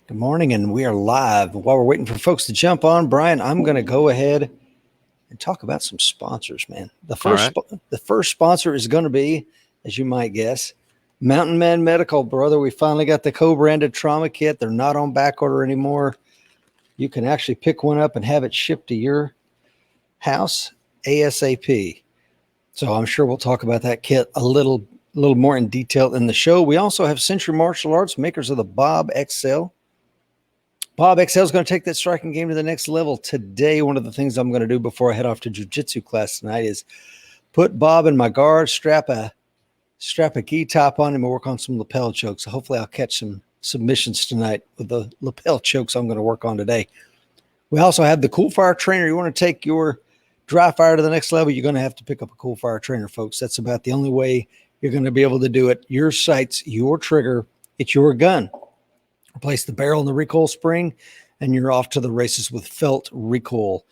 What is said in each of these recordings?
Good morning, and we are live. While we're waiting for folks to jump on, Brian, I'm going to go ahead and talk about some sponsors, man. The first sponsor is going to be, as you might guess, Mountain Man Medical, brother. We finally got the co-branded trauma kit. They're not on back order anymore. You can actually pick one up and have it shipped to your house ASAP. So I'm sure we'll talk about that kit a little more in detail in the show. We also have Century Martial Arts, makers of the Bob XL. Bob XL is going to take that striking game to the next level today. One of the things I'm going to do before I head off to jiu-jitsu class tonight is put Bob in my guard, strap a gi top on him, and work on some lapel chokes. So hopefully I'll catch some submissions tonight with the lapel chokes I'm going to work on today. We also have the Cool Fire Trainer. You want to take your dry fire to the next level, you're going to have to pick up a Cool Fire Trainer, folks. That's about the only way you're going to be able to do it. Your sights, your trigger, it's your gun. Replace the barrel and the recoil spring, and you're off to the races with felt recoil.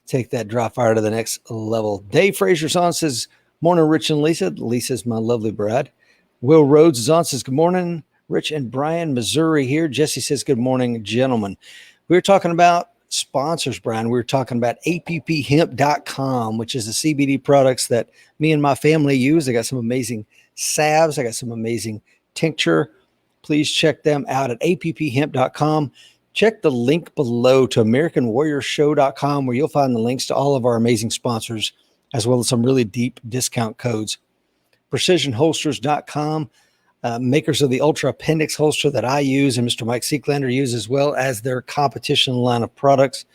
Take that dry fire to the next level. Dave Frazier's on, says, morning, Rich and Lisa. Lisa's my lovely bride. Will Rhodes is on, says, good morning, Rich and Brian. Missouri here. Jesse says, good morning, gentlemen. We were talking about sponsors, Brian. We were talking about apphemp.com, which is the CBD products that me and my family use. I got some amazing salves. I got some amazing tincture. Please check them out at apphemp.com. Check the link below to AmericanWarriorShow.com, where you'll find the links to all of our amazing sponsors, as well as some really deep discount codes. PrecisionHolsters.com, makers of the Ultra Appendix holster that I use and Mr. Mike Seeklander uses, as well as their competition line of products.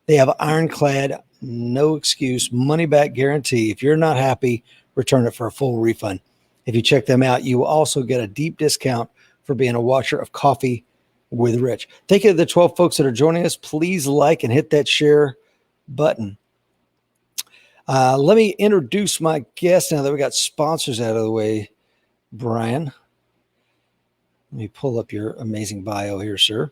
They have ironclad, no excuse, money-back guarantee. If you're not happy, return it for a full refund. If you check them out, you will also get a deep discount for being a watcher of Coffee with Rich. Thank you to the 12 folks that are joining us. Please like and hit that share button. Let me introduce my guest now that we got sponsors out of the way. Brian, let me pull up your amazing bio here, sir.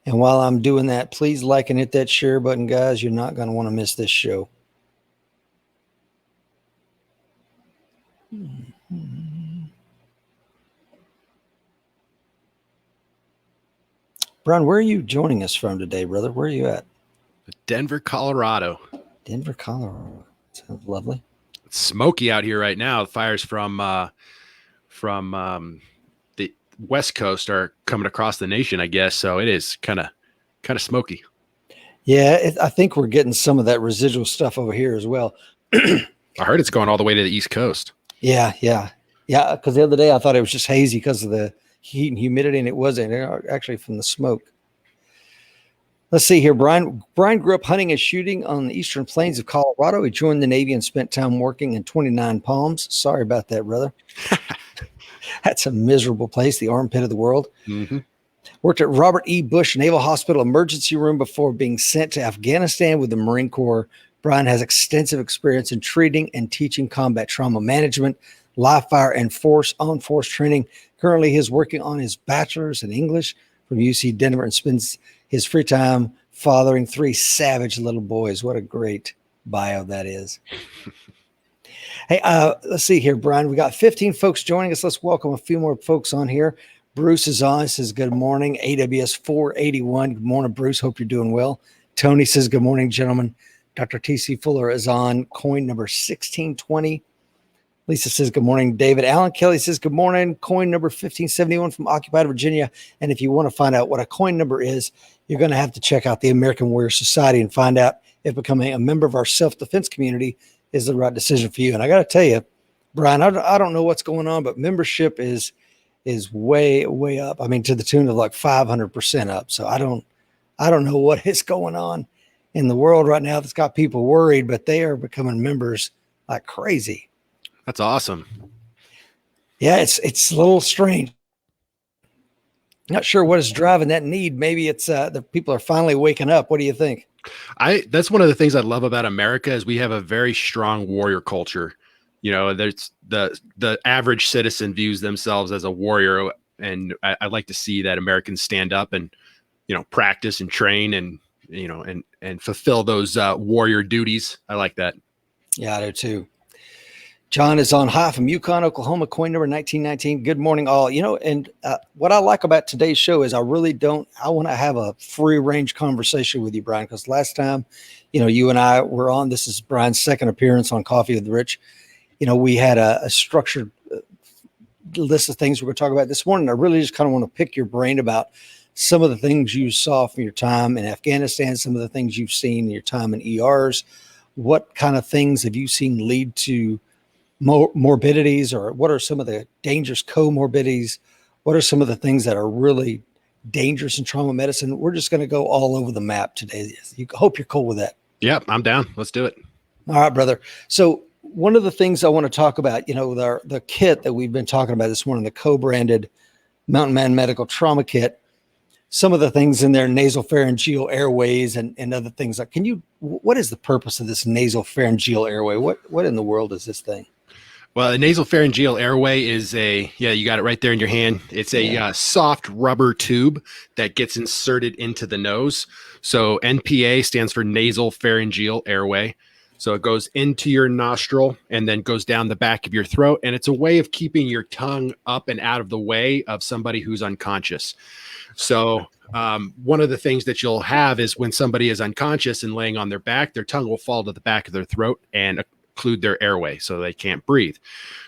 And while I'm doing that, please like and hit that share button, guys. You're not going to want to miss this show. Brian, where are you joining us from today, brother? Where are you at? Denver, Colorado. Denver, Colorado. Sounds lovely. It's smoky out here right now. The fires from the West Coast are coming across the nation, I guess. So it is kind of smoky. Yeah, I think we're getting some of that residual stuff over here as well. I heard it's going all the way to the East Coast. Yeah. Because the other day I thought it was just hazy because of the heat and humidity, and it wasn't. Actually from the smoke. Let's see here. Brian grew up hunting and shooting on the eastern plains of Colorado. He joined the Navy and spent time working in 29 Palms. Sorry about that, brother. That's a miserable place, the armpit of the world. Mm-hmm. Worked at Robert E. Bush Naval Hospital Emergency Room before being sent to Afghanistan with the Marine Corps. Brian has extensive experience in treating and teaching combat trauma management, live fire, and on-force training. Currently, he is working on his bachelor's in English from UC Denver and spends his free time fathering 3 savage little boys. What a great bio that is. Hey, let's see here, Brian. We got 15 folks joining us. Let's welcome a few more folks on here. Bruce is on. He says, good morning. AWS 481. Good morning, Bruce. Hope you're doing well. Tony says, good morning, gentlemen. Dr. TC Fuller is on. Coin number 1620. Lisa says, good morning, David. Alan Kelly says, good morning. Coin number 1571 from occupied Virginia. And if you want to find out what a coin number is, you're going to have to check out the American Warrior Society and find out if becoming a member of our self-defense community is the right decision for you. And I got to tell you, Brian, I don't know what's going on, but membership is way, way up. I mean, to the tune of like 500% up. So I don't know what is going on in the world right now that's got people worried, but they are becoming members like crazy. That's awesome. Yeah, it's a little strange. Not sure what is driving that need. Maybe it's the people are finally waking up. What do you think? That's one of the things I love about America is we have a very strong warrior culture. You know, there's the average citizen views themselves as a warrior, and I like to see that Americans stand up and, you know, practice and train and, you know, and fulfill those warrior duties. I like that. Yeah, I do too. John is on high from Yukon, Oklahoma, coin number 1919. Good morning, all. And what I like about today's show is I want to have a free range conversation with you, Brian, because last time, you and I were on, this is Brian's second appearance on Coffee with Rich. We had a structured list of things we're going to talk about this morning. I really just kind of want to pick your brain about some of the things you saw from your time in Afghanistan, some of the things you've seen in your time in ERs. What kind of things have you seen lead to morbidities, or what are some of the dangerous comorbidities? What are some of the things that are really dangerous in trauma medicine? We're just going to go all over the map today. Hope you're cool with that. Yep, I'm down. Let's do it. All right, brother. So one of the things I want to talk about, the kit that we've been talking about this morning, the co-branded Mountain Man Medical Trauma Kit, some of the things in there, nasopharyngeal airways and other things. What is the purpose of this nasopharyngeal airway? What in the world is this thing? Well, a nasopharyngeal airway is you got it right there in your hand. It's a soft rubber tube that gets inserted into the nose. So NPA stands for nasal pharyngeal airway. So it goes into your nostril and then goes down the back of your throat. And it's a way of keeping your tongue up and out of the way of somebody who's unconscious. So one of the things that you'll have is when somebody is unconscious and laying on their back, their tongue will fall to the back of their throat and occlude their airway so they can't breathe.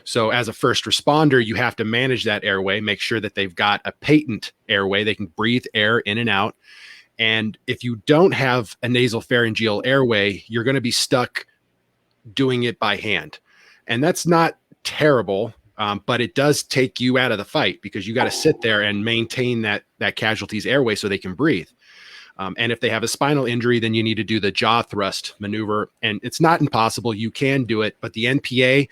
So as a first responder, you have to manage that airway, make sure that they've got a patent airway. They can breathe air in and out. And if you don't have a nasopharyngeal airway, you're going to be stuck doing it by hand. And that's not terrible, but it does take you out of the fight because you got to sit there and maintain that casualty's airway so they can breathe. And if they have a spinal injury, then you need to do the jaw thrust maneuver. And it's not impossible. You can do it. But the NPA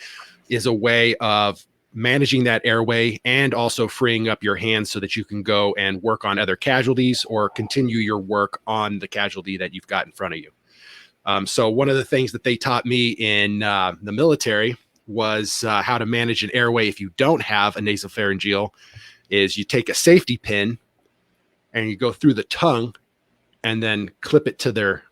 is a way of managing that airway and also freeing up your hands so that you can go and work on other casualties or continue your work on the casualty that you've got in front of you. So one of the things that they taught me in the military was how to manage an airway if you don't have a nasopharyngeal is you take a safety pin and you go through the tongue and then clip it to their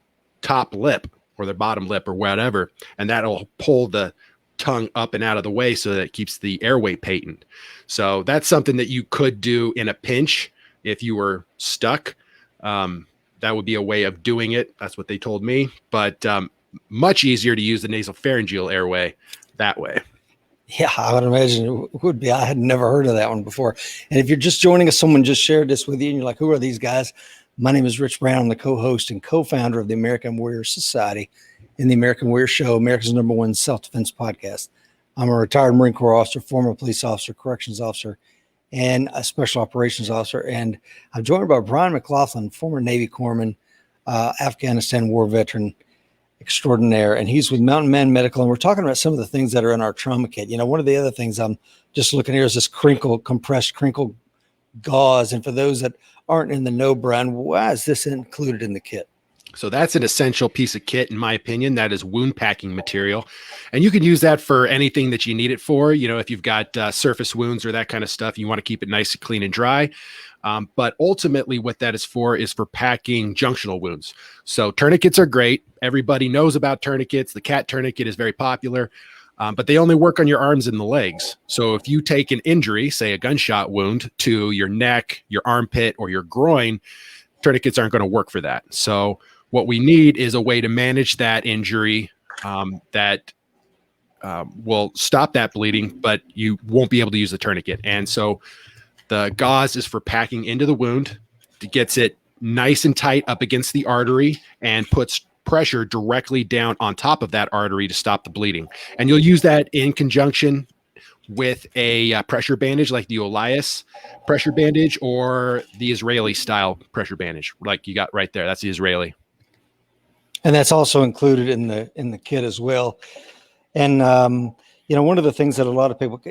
top lip or their bottom lip or whatever. And that'll pull the tongue up and out of the way so that it keeps the airway patent. So that's something that you could do in a pinch if you were stuck. That would be a way of doing it. That's what they told me. But much easier to use the nasopharyngeal airway that way. Yeah, I would imagine it would be. I had never heard of that one before. And if you're just joining us, someone just shared this with you and you're like, who are these guys? My name is Rich Brown. I'm the co-host and co-founder of the American Warrior Society and the American Warrior Show, America's #1 self-defense podcast. I'm a retired Marine Corps officer, former police officer, corrections officer, and a special operations officer. And I'm joined by Brian McLaughlin, former Navy corpsman, Afghanistan war veteran extraordinaire. And he's with Mountain Man Medical. And we're talking about some of the things that are in our trauma kit. One of the other things I'm just looking here is this compressed crinkle gauze. And for those that aren't in the know, Brian, why is this included in the kit? So that's an essential piece of kit, in my opinion. That is wound packing material. And you can use that for anything that you need it for. If you've got surface wounds or that kind of stuff, you want to keep it nice and clean and dry. But ultimately what that is for packing junctional wounds. So tourniquets are great. Everybody knows about tourniquets. The cat tourniquet is very popular. But they only work on your arms and the legs. So if you take an injury, say a gunshot wound to your neck, your armpit, or your groin, tourniquets aren't going to work for that. So what we need is a way to manage that injury that will stop that bleeding, but you won't be able to use the tourniquet. And so the gauze is for packing into the wound. It gets it nice and tight up against the artery and puts pressure directly down on top of that artery to stop the bleeding. And you'll use that in conjunction with a pressure bandage like the Elias pressure bandage or the Israeli style pressure bandage like you got right there. That's the Israeli. And that's also included in the kit as well. And, one of the things that a lot of people,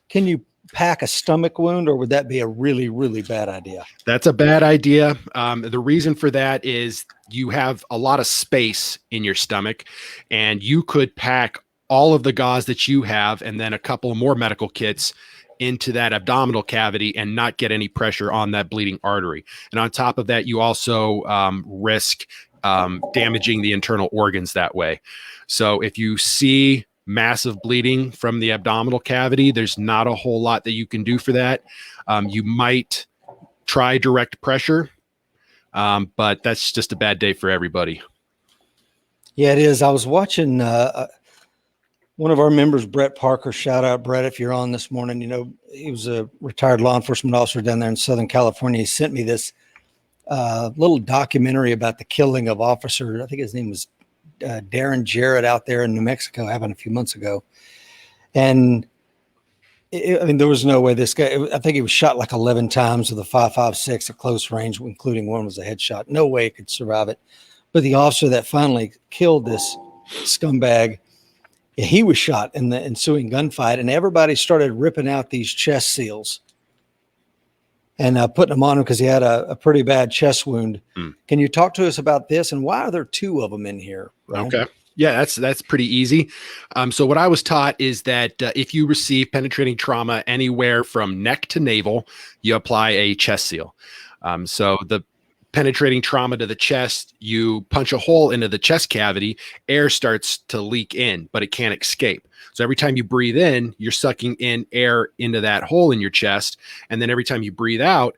can you pack a stomach wound, or would that be a really, really bad idea? That's a bad idea. The reason for that is you have a lot of space in your stomach, and you could pack all of the gauze that you have and then a couple more medical kits into that abdominal cavity and not get any pressure on that bleeding artery. And on top of that, you also risk damaging the internal organs that way. So if you see massive bleeding from the abdominal cavity, there's not a whole lot that you can do for that. You might try direct pressure, but that's just a bad day for everybody. Yeah, it is. I was watching one of our members, Brett Parker. Shout out, Brett, if you're on this morning. You know, he was a retired law enforcement officer down there in Southern California. He sent me this little documentary about the killing of officer, I think his name was Darren Jarrett, out there in New Mexico, happened a few months ago. And I mean, there was no way this guy, I think he was shot like 11 times with a 5.56 at close range, including one was a headshot. No way he could survive it. But the officer that finally killed this scumbag, he was shot in the ensuing gunfight, and everybody started ripping out these chest seals and putting them on him because he had a pretty bad chest wound. Can you talk to us about this, and why are there two of them in here, Ryan? Okay. Yeah, that's pretty easy. So what I was taught is that if you receive penetrating trauma anywhere from neck to navel, you apply a chest seal. So the penetrating trauma to the chest, you punch a hole into the chest cavity, air starts to leak in, but it can't escape. So every time you breathe in, you're sucking in air into that hole in your chest. And then every time you breathe out,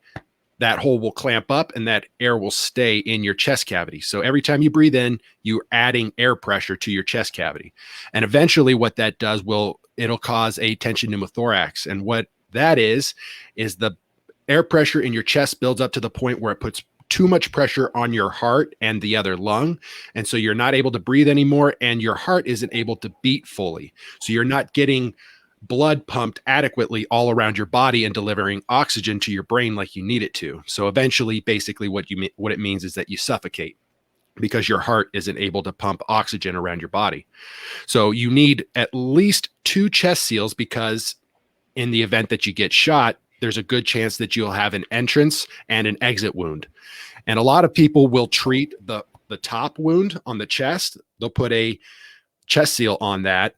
that hole will clamp up and that air will stay in your chest cavity. So every time you breathe in, you're adding air pressure to your chest cavity. And eventually what that does it'll cause a tension pneumothorax. And what that is the air pressure in your chest builds up to the point where it puts too much pressure on your heart and the other lung. And so you're not able to breathe anymore, and your heart isn't able to beat fully. So you're not getting blood pumped adequately all around your body and delivering oxygen to your brain like you need it to. So eventually, basically what it means is that you suffocate because your heart isn't able to pump oxygen around your body. So you need at least 2 chest seals, because in the event that you get shot, there's a good chance that you'll have an entrance and an exit wound. And a lot of people will treat the top wound on the chest. They'll put a chest seal on that,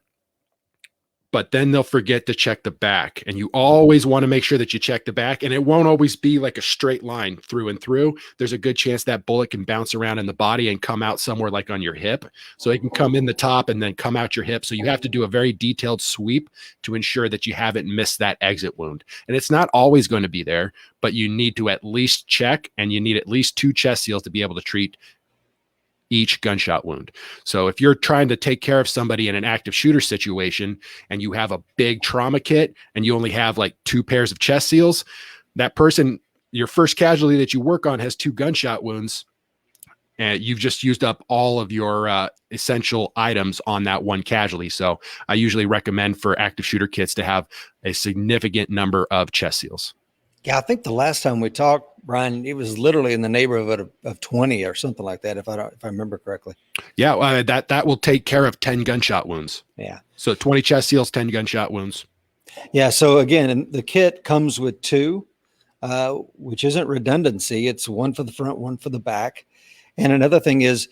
but then they'll forget to check the back. And you always want to make sure that you check the back, and it won't always be like a straight line through and through. There's a good chance that bullet can bounce around in the body and come out somewhere like on your hip. So it can come in the top and then come out your hip. So you have to do a very detailed sweep to ensure that you haven't missed that exit wound. And it's not always going to be there, but you need to at least check, and you need at least 2 chest seals to be able to treat each gunshot wound. So if you're trying to take care of somebody in an active shooter situation and you have a big trauma kit and you only have like 2 pairs of chest seals, that person, your first casualty that you work on, has 2 gunshot wounds, and you've just used up all of your essential items on that one casualty. So I usually recommend for active shooter kits to have a significant number of chest seals. Yeah, I think the last time we talked, Brian, it was literally in the neighborhood of 20 or something like that, if I remember correctly. Yeah, that will take care of 10 gunshot wounds. Yeah. So 20 chest seals, 10 gunshot wounds. Yeah. So again, the kit comes with 2, which isn't redundancy. It's 1 for the front, 1 for the back. And another thing is,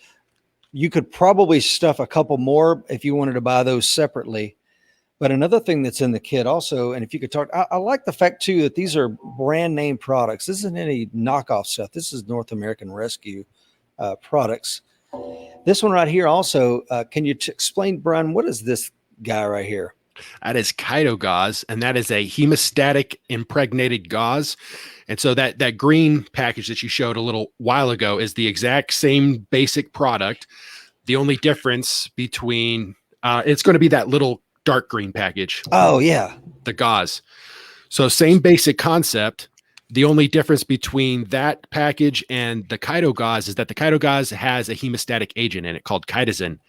you could probably stuff a couple more if you wanted to buy those separately. But another thing that's in the kit also, and if you could talk, I like the fact too that these are brand name products. This isn't any knockoff stuff. This is North American Rescue products. This one right here also, can you explain, Brian, what is this guy right here? That is Kito gauze, and that is a hemostatic impregnated gauze. And so that green package that you showed a little while ago is the exact same basic product. The only difference between, it's going to be that little dark green package. Oh yeah. The gauze. So same basic concept. The only difference between that package and the Kito gauze is that the Kito gauze has a hemostatic agent in it called chitosan.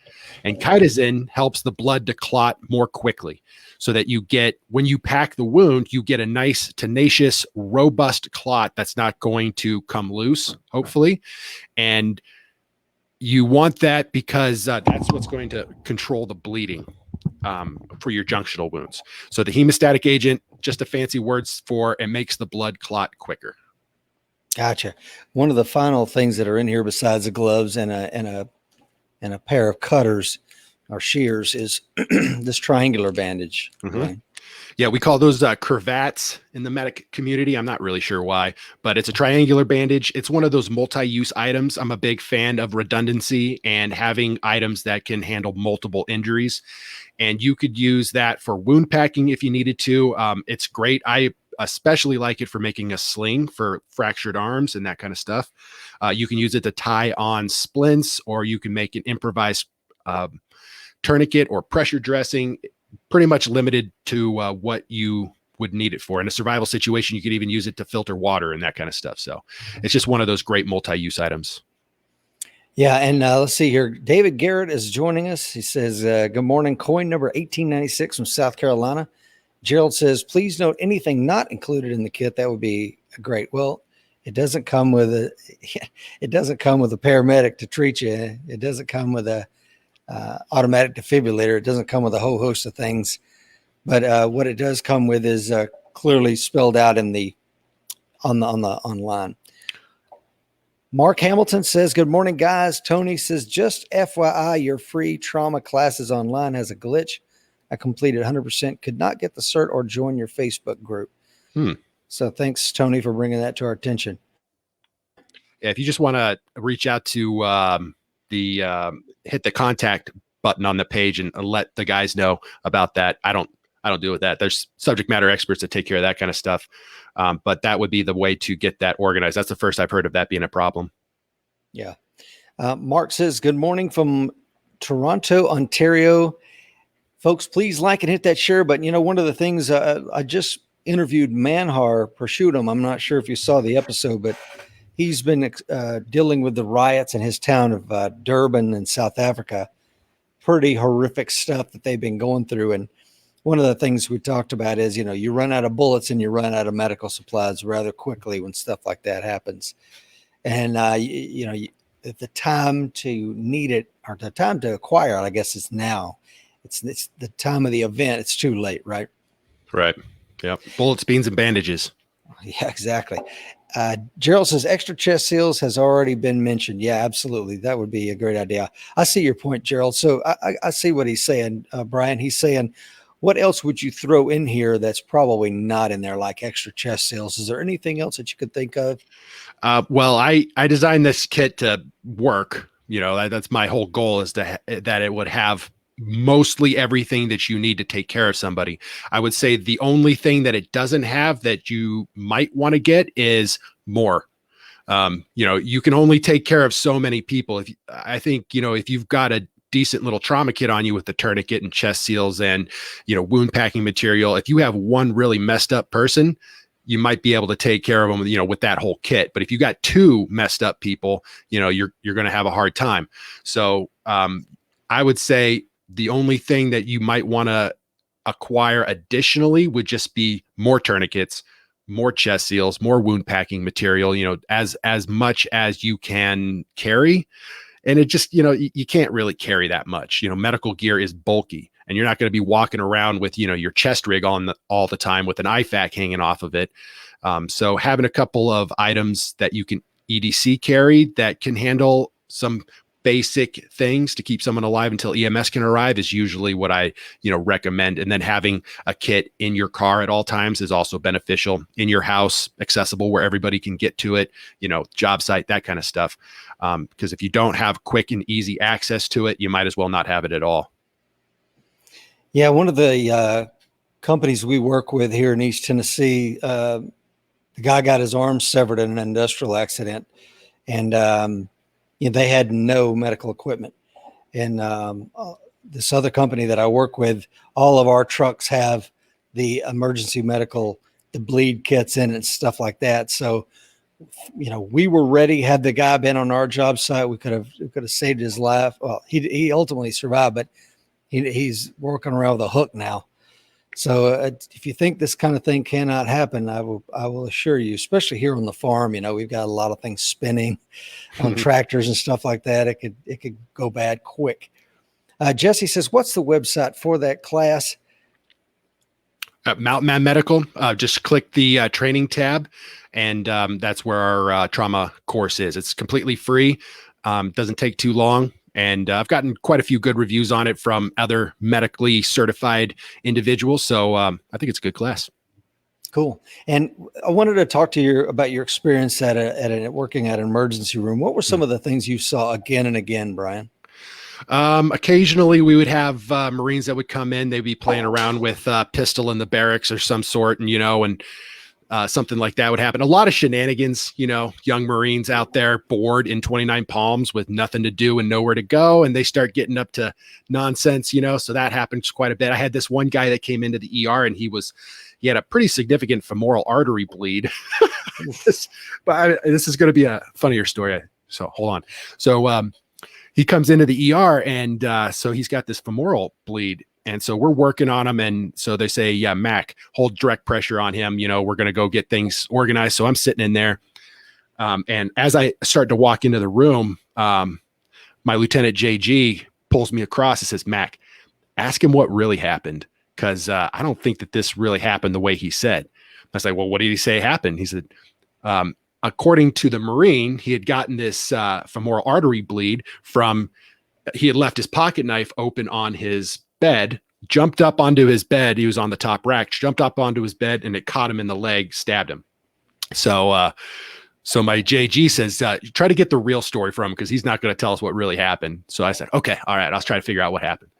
And chitosan helps the blood to clot more quickly, so that you get, when you pack the wound, you get a nice, tenacious, robust clot that's not going to come loose, hopefully. And you want that because that's what's going to control the bleeding for your junctional wounds. So the hemostatic agent, just a fancy words for it makes the blood clot quicker. Gotcha. One of the final things that are in here besides the gloves and a pair of cutters or shears is this triangular bandage. Mm-hmm. Right? Yeah, we call those cravats in the medic community. I'm not really sure why, but it's a triangular bandage. It's one of those multi-use items. I'm a big fan of redundancy and having items that can handle multiple injuries. And you could use that for wound packing if you needed to. It's great. I especially like it for making a sling for fractured arms and that kind of stuff. You can use it to tie on splints, or you can make an improvised tourniquet or pressure dressing, pretty much limited to what you would need it for. In a survival situation, you could even use it to filter water and that kind of stuff. So it's just one of those great multi-use items. Yeah, and let's see here. David Garrett is joining us. He says, good morning, coin number 1896 from South Carolina. Gerald says, please note anything not included in the kit. That would be great. Well, it doesn't come with a paramedic to treat you. It doesn't come with a automatic defibrillator. It doesn't come with a whole host of things, but what it does come with is clearly spelled out in the online. Mark Hamilton says, good morning, guys. Tony says, just FYI, your free trauma classes online has a glitch. I completed 100%, could not get the cert or join your Facebook group. So thanks, Tony, for bringing that to our attention. Yeah, if you just want to reach out to hit the contact button on the page and let the guys know about that. I don't deal with that. There's subject matter experts that take care of that kind of stuff. But that would be the way to get that organized. That's the first I've heard of that being a problem. Yeah. Mark says, good morning from Toronto, Ontario. Folks, please like and hit that share button. You know, one of the things I just interviewed Manhar Pershutam. I'm not sure if you saw the episode, but he's been dealing with the riots in his town of Durban in South Africa. Pretty horrific stuff that they've been going through. And one of the things we talked about is, you know, you run out of bullets and you run out of medical supplies rather quickly when stuff like that happens. And, the time to need it, or the time to acquire it, I guess, is now. It's the time of the event. It's too late, right? Right. Yeah. Bullets, beans, and bandages. Yeah, exactly. Gerald says extra chest seals has already been mentioned. Yeah, absolutely. That would be a great idea. I see your point, Gerald. So I see what he's saying, Brian. He's saying, what else would you throw in here that's probably not in there, like extra chest seals? Is there anything else that you could think of? Well, I designed this kit to work. You know, that's my whole goal, is that it would have mostly everything that you need to take care of somebody. I would say the only thing that it doesn't have that you might want to get is more. You can only take care of so many people. If you've got a decent little trauma kit on you with the tourniquet and chest seals and, wound packing material, if you have one really messed up person, you might be able to take care of them, with that whole kit. But if you got two messed up people, you're going to have a hard time. So I would say the only thing that you might want to acquire additionally would just be more tourniquets, more chest seals, more wound packing material, as much as you can carry. And it just, you can't really carry that much. Medical gear is bulky, and you're not going to be walking around with, your chest rig on all the time with an IFAK hanging off of it. So having a couple of items that you can EDC carry that can handle some basic things to keep someone alive until EMS can arrive is usually what I, recommend. And then having a kit in your car at all times is also beneficial. In your house, accessible where everybody can get to it, job site, that kind of stuff. Because if you don't have quick and easy access to it, you might as well not have it at all. Yeah, one of the companies we work with here in East Tennessee, the guy got his arm severed in an industrial accident, and they had no medical equipment. And this other company that I work with, all of our trucks have the emergency medical, the bleed kits in it and stuff like that. So, we were ready. Had the guy been on our job site, we could have saved his life. Well, he ultimately survived, but he's working around with a hook now. So if you think this kind of thing cannot happen, I will assure you, especially here on the farm, we've got a lot of things spinning on tractors and stuff like that. It could go bad quick. Jesse says, what's the website for that class? Mountain Man Medical. Just click the training tab, and that's where our trauma course is. It's completely free. Doesn't take too long. And I've gotten quite a few good reviews on it from other medically certified individuals. So I think it's a good class. Cool. And I wanted to talk to you about your experience working at an emergency room. What were some of the things you saw again and again, Brian? Occasionally we would have Marines that would come in. They'd be playing around with pistol in the barracks or some sort, and something like that would happen. A lot of shenanigans, young Marines out there bored in 29 Palms with nothing to do and nowhere to go. And they start getting up to nonsense, so that happens quite a bit. I had this one guy that came into the ER and he had a pretty significant femoral artery bleed. This is going to be a funnier story. So hold on. So, he comes into the ER and so he's got this femoral bleed. And so we're working on him. And so they say, yeah, Mac, hold direct pressure on him. We're going to go get things organized. So I'm sitting in there. And as I start to walk into the room, my Lieutenant JG pulls me across and says, Mac, ask him what really happened. Because I don't think that this really happened the way he said. I was like, well, what did he say happened? He said, according to the Marine, he had gotten this femoral artery bleed he had left his pocket knife open on his bed, jumped up onto his bed. He was on the top rack, jumped up onto his bed, and it caught him in the leg, stabbed him. So my JG says, try to get the real story from him because he's not going to tell us what really happened. So I said, okay, all right, I'll try to figure out what happened.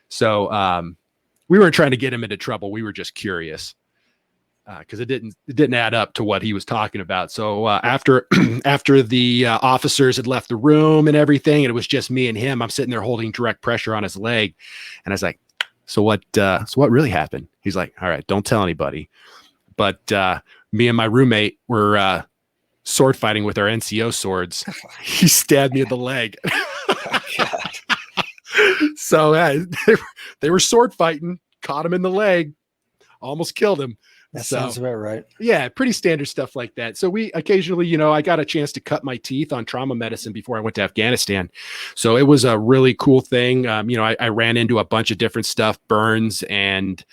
So we weren't trying to get him into trouble. We were just curious. Because it didn't add up to what he was talking about. So after the officers had left the room and everything, and it was just me and him, I'm sitting there holding direct pressure on his leg, and I was like, "So what really happened?" He's like, "All right, don't tell anybody." But me and my roommate were sword fighting with our NCO swords. He stabbed me in the leg. Oh, God. So they were sword fighting, caught him in the leg, almost killed him. That sounds about right. Yeah, pretty standard stuff like that. So we occasionally, I got a chance to cut my teeth on trauma medicine before I went to Afghanistan. So it was a really cool thing. I ran into a bunch of different stuff, burns and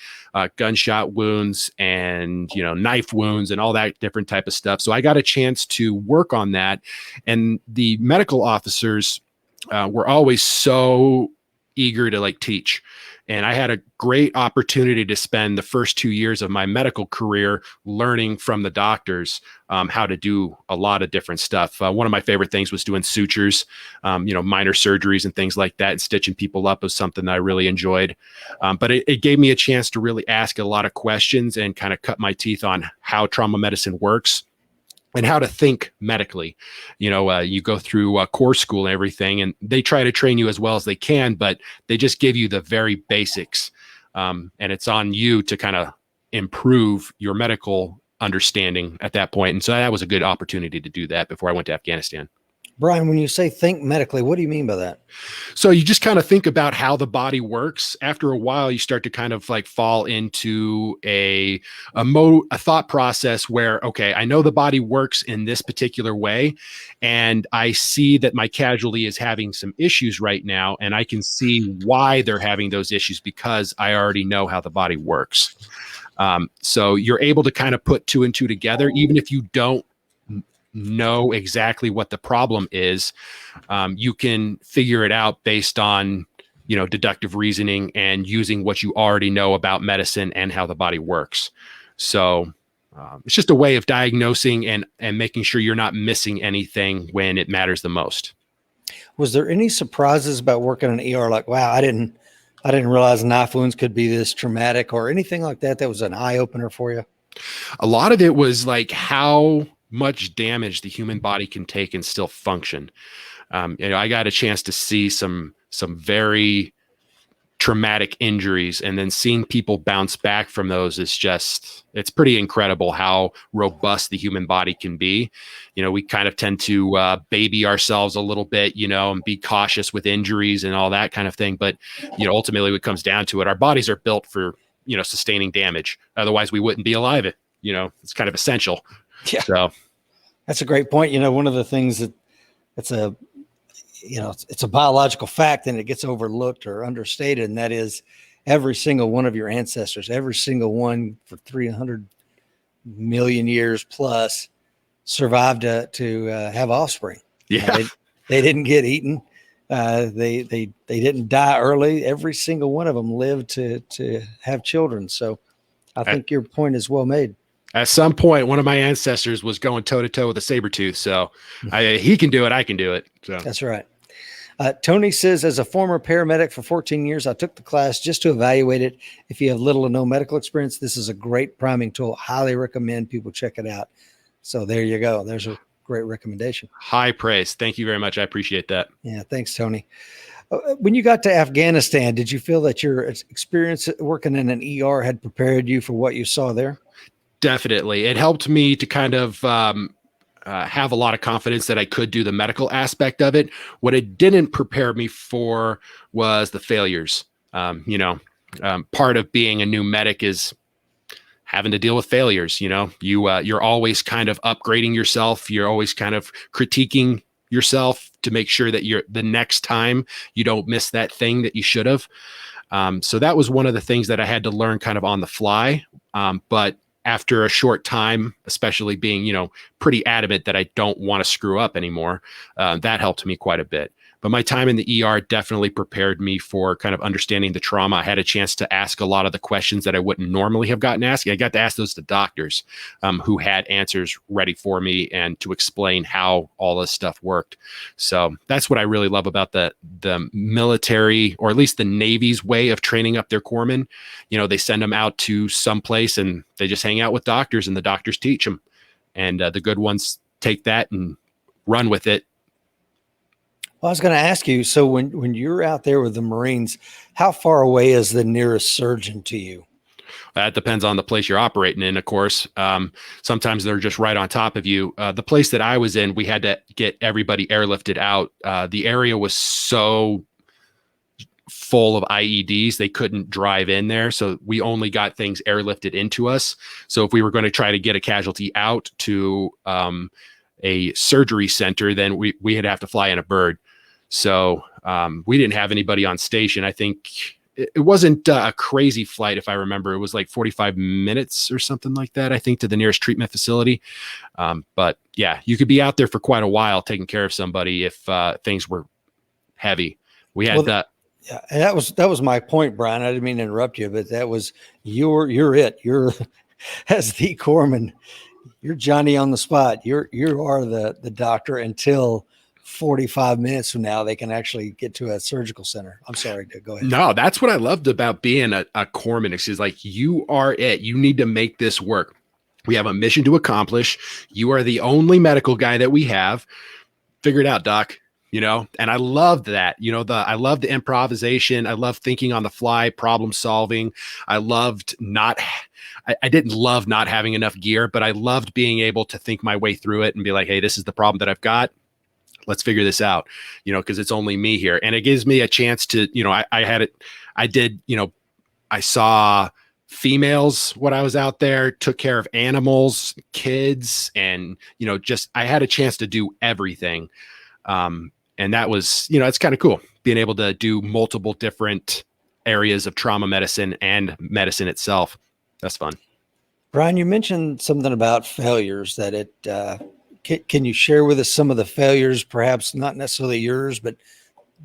gunshot wounds and, knife wounds and all that different type of stuff. So I got a chance to work on that. And the medical officers were always so eager to teach. And I had a great opportunity to spend the first 2 years of my medical career learning from the doctors how to do a lot of different stuff. One of my favorite things was doing sutures, minor surgeries and things like that. And stitching people up was something that I really enjoyed. But it gave me a chance to really ask a lot of questions and kind of cut my teeth on how trauma medicine works and how to think medically. You go through core school and everything, and they try to train you as well as they can, but they just give you the very basics. And it's on you to kind of improve your medical understanding at that point. And so that was a good opportunity to do that before I went to Afghanistan. Brian, when you say think medically, what do you mean by that? So you just kind of think about how the body works. After a while, you start to kind of fall into a thought process where, okay, I know the body works in this particular way, and I see that my casualty is having some issues right now, and I can see why they're having those issues because I already know how the body works. So you're able to kind of put two and two together, even if you don't know exactly what the problem is. You can figure it out based on, deductive reasoning and using what you already know about medicine and how the body works. So it's just a way of diagnosing and making sure you're not missing anything when it matters the most. Was there any surprises about working in an ER? Like, wow, I didn't realize knife wounds could be this traumatic or anything like that. That was an eye opener for you. A lot of it was how much damage the human body can take and still function. I got a chance to see some very traumatic injuries, and then seeing people bounce back from those it's pretty incredible how robust the human body can be. We kind of tend to baby ourselves a little bit, and be cautious with injuries and all that kind of thing. But, ultimately what comes down to it, our bodies are built for, sustaining damage. Otherwise we wouldn't be alive. It's kind of essential. Yeah. So that's a great point. One of the things that it's a biological fact and it gets overlooked or understated. And that is every single one of your ancestors, every single one for 300 million years plus survived to have offspring. Yeah. They didn't get eaten. They didn't die early. Every single one of them lived to have children. So I think your point is well made. At some point, one of my ancestors was going toe to toe with a saber tooth. So he can do it. I can do it. So that's right. Tony says, as a former paramedic for 14 years, I took the class just to evaluate it. If you have little or no medical experience, this is a great priming tool. Highly recommend people check it out. So there you go. There's a great recommendation. High praise. Thank you very much. I appreciate that. Yeah. Thanks, Tony. When you got to Afghanistan, did you feel that your experience working in an ER had prepared you for what you saw there? Definitely. It helped me to kind of have a lot of confidence that I could do the medical aspect of it. What it didn't prepare me for was the failures. Part of being a new medic is having to deal with failures. You're always kind of upgrading yourself. You're always kind of critiquing yourself to make sure that the next time you don't miss that thing that you should have. So that was one of the things that I had to learn kind of on the fly. But after a short time, especially being, pretty adamant that I don't want to screw up anymore, that helped me quite a bit. But my time in the ER definitely prepared me for kind of understanding the trauma. I had a chance to ask a lot of the questions that I wouldn't normally have gotten asked. I got to ask those to doctors who had answers ready for me and to explain how all this stuff worked. So that's what I really love about the military, or at least the Navy's way of training up their corpsmen. They send them out to someplace and they just hang out with doctors, and the doctors teach them. And the good ones take that and run with it. Well, I was going to ask you, so when you're out there with the Marines, how far away is the nearest surgeon to you? That depends on the place you're operating in, of course. Sometimes they're just right on top of you. The place that I was in, we had to get everybody airlifted out. The area was so full of IEDs, they couldn't drive in there. So we only got things airlifted into us. So if we were going to try to get a casualty out to a surgery center, then we'd have to fly in a bird. So we didn't have anybody on station. I think it wasn't a crazy flight. If I remember, it was like 45 minutes or something like that, I think, to the nearest treatment facility. But yeah, you could be out there for quite a while taking care of somebody if things were heavy. We had that. Yeah, and that was my point, Brian. I didn't mean to interrupt you, but that was you're as the corpsman, you're Johnny on the spot. You are the doctor until 45 minutes from now they can actually get to a surgical center. I'm sorry, go ahead. No, that's what I loved about being a corpsman. It's like, you are it. You need to make this work. We have a mission to accomplish. You are the only medical guy that we have. Figure it out, doc. And I loved that. I love the improvisation. I love thinking on the fly, problem solving. I didn't love not having enough gear, but I loved being able to think my way through it and be like, hey, this is the problem that I've got. Let's figure this out, because it's only me here. And it gives me a chance to, I saw females when I was out there, took care of animals, kids, and, I had a chance to do everything. And that was, it's kind of cool being able to do multiple different areas of trauma medicine and medicine itself. That's fun. Brian, you mentioned something about failures that can you share with us some of the failures, perhaps not necessarily yours, but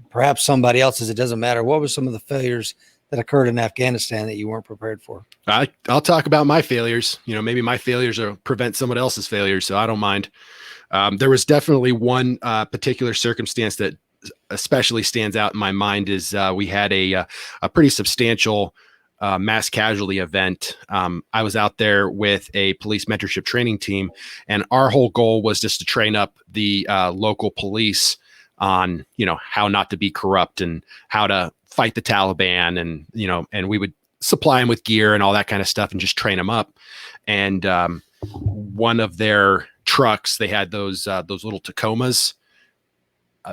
perhaps somebody else's? It doesn't matter. What were some of the failures that occurred in Afghanistan that you weren't prepared for? I'll talk about my failures. Maybe my failures will prevent someone else's failures, so I don't mind. There was definitely one particular circumstance that especially stands out in my mind. Is we had a pretty substantial mass casualty event. I was out there with a police mentorship training team, and our whole goal was just to train up the local police on, how not to be corrupt and how to fight the Taliban, and and we would supply them with gear and all that kind of stuff and just train them up. And one of their trucks, they had those little Tacomas,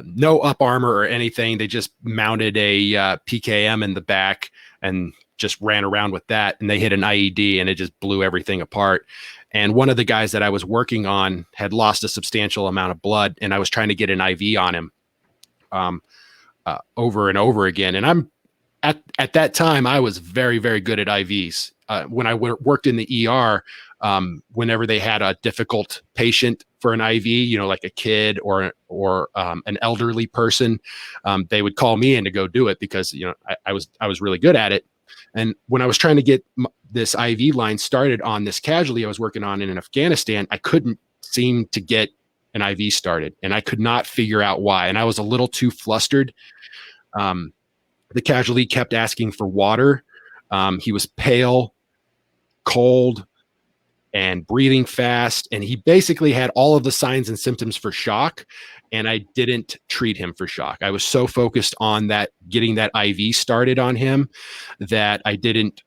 no up armor or anything. They just mounted a PKM in the back and just ran around with that, and they hit an IED and it just blew everything apart. And one of the guys that I was working on had lost a substantial amount of blood, and I was trying to get an IV on him over and over again. And I'm at that time, I was very, very good at IVs. When I worked in the ER, whenever they had a difficult patient, for an IV, like a kid or an elderly person, they would call me in to go do it because, I was really good at it. And when I was trying to get this IV line started on this casualty I was working on in Afghanistan, I couldn't seem to get an IV started, and I could not figure out why. And I was a little too flustered. The casualty kept asking for water. He was pale, cold, and breathing fast. And he basically had all of the signs and symptoms for shock. And I didn't treat him for shock. I was so focused on getting that IV started on him that I didn't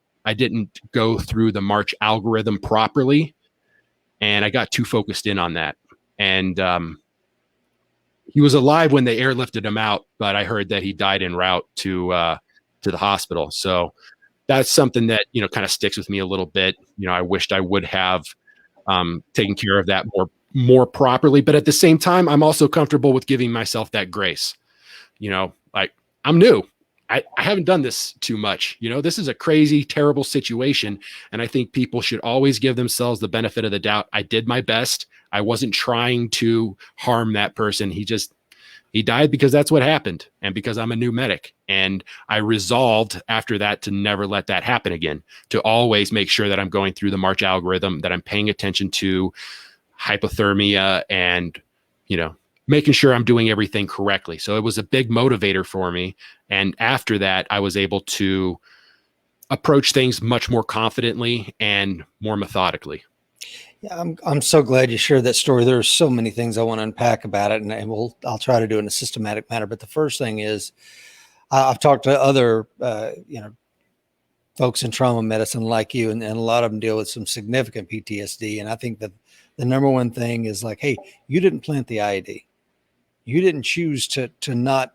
go through the March algorithm properly. And I got too focused in on that. And he was alive when they airlifted him out, but I heard that he died en route to the hospital. So that's something that, kind of sticks with me a little bit. I wished I would have taken care of that more properly. But at the same time, I'm also comfortable with giving myself that grace. Like, I'm new. I haven't done this too much. This is a crazy, terrible situation. And I think people should always give themselves the benefit of the doubt. I did my best. I wasn't trying to harm that person. He died because that's what happened, and because I'm a new medic. And I resolved after that to never let that happen again, to always make sure that I'm going through the March algorithm, that I'm paying attention to hypothermia and, making sure I'm doing everything correctly. So it was a big motivator for me. And after that, I was able to approach things much more confidently and more methodically. Yeah, I'm so glad you shared that story. There's so many things I want to unpack about it, and I'll try to do it in a systematic manner. But the first thing is, I've talked to other folks in trauma medicine like you, and a lot of them deal with some significant PTSD. And I think that the number one thing is like, hey, you didn't plant the IED. You didn't choose to not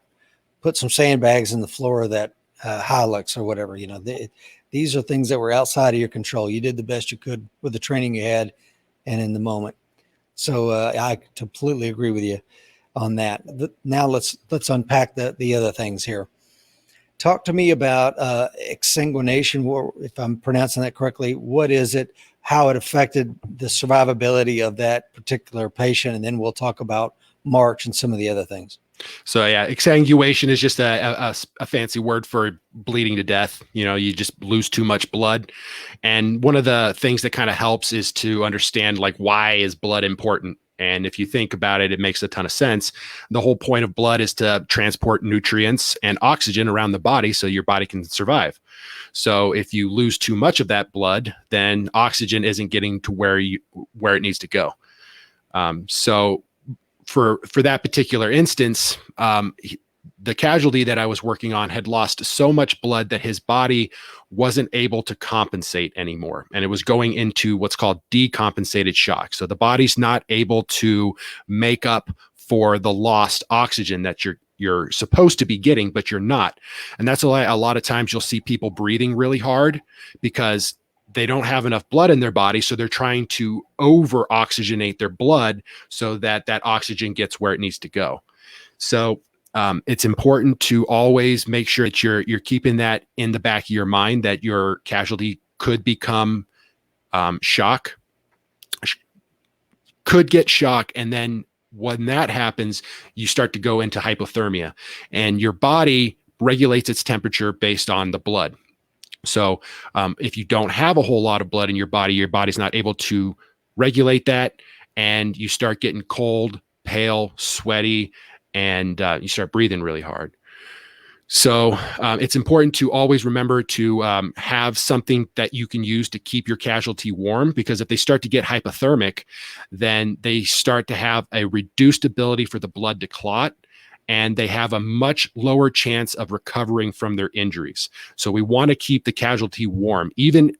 put some sandbags in the floor of that Hilux or whatever. These are things that were outside of your control. You did the best you could with the training you had and in the moment. So I completely agree with you on that. Now let's unpack the other things here. Talk to me about exsanguination, if I'm pronouncing that correctly. What is it? How it affected the survivability of that particular patient? And then we'll talk about March and some of the other things. So yeah, exsanguination is just a fancy word for bleeding to death. You just lose too much blood. And one of the things that kind of helps is to understand, like, why is blood important? And if you think about it, it makes a ton of sense. The whole point of blood is to transport nutrients and oxygen around the body so your body can survive. So if you lose too much of that blood, then oxygen isn't getting to where it needs to go. So for that particular instance, the casualty that I was working on had lost so much blood that his body wasn't able to compensate anymore. And it was going into what's called decompensated shock. So the body's not able to make up for the lost oxygen that you're supposed to be getting, but you're not. And that's why a lot of times you'll see people breathing really hard because they don't have enough blood in their body. So they're trying to over oxygenate their blood so that oxygen gets where it needs to go. So it's important to always make sure that you're keeping that in the back of your mind, that your casualty could become could get shock. And then when that happens, you start to go into hypothermia, and your body regulates its temperature based on the blood. So if you don't have a whole lot of blood in your body's not able to regulate that, and you start getting cold, pale, sweaty, and you start breathing really hard. So it's important to always remember to have something that you can use to keep your casualty warm, because if they start to get hypothermic, then they start to have a reduced ability for the blood to clot, and they have a much lower chance of recovering from their injuries. So we want to keep the casualty warm, even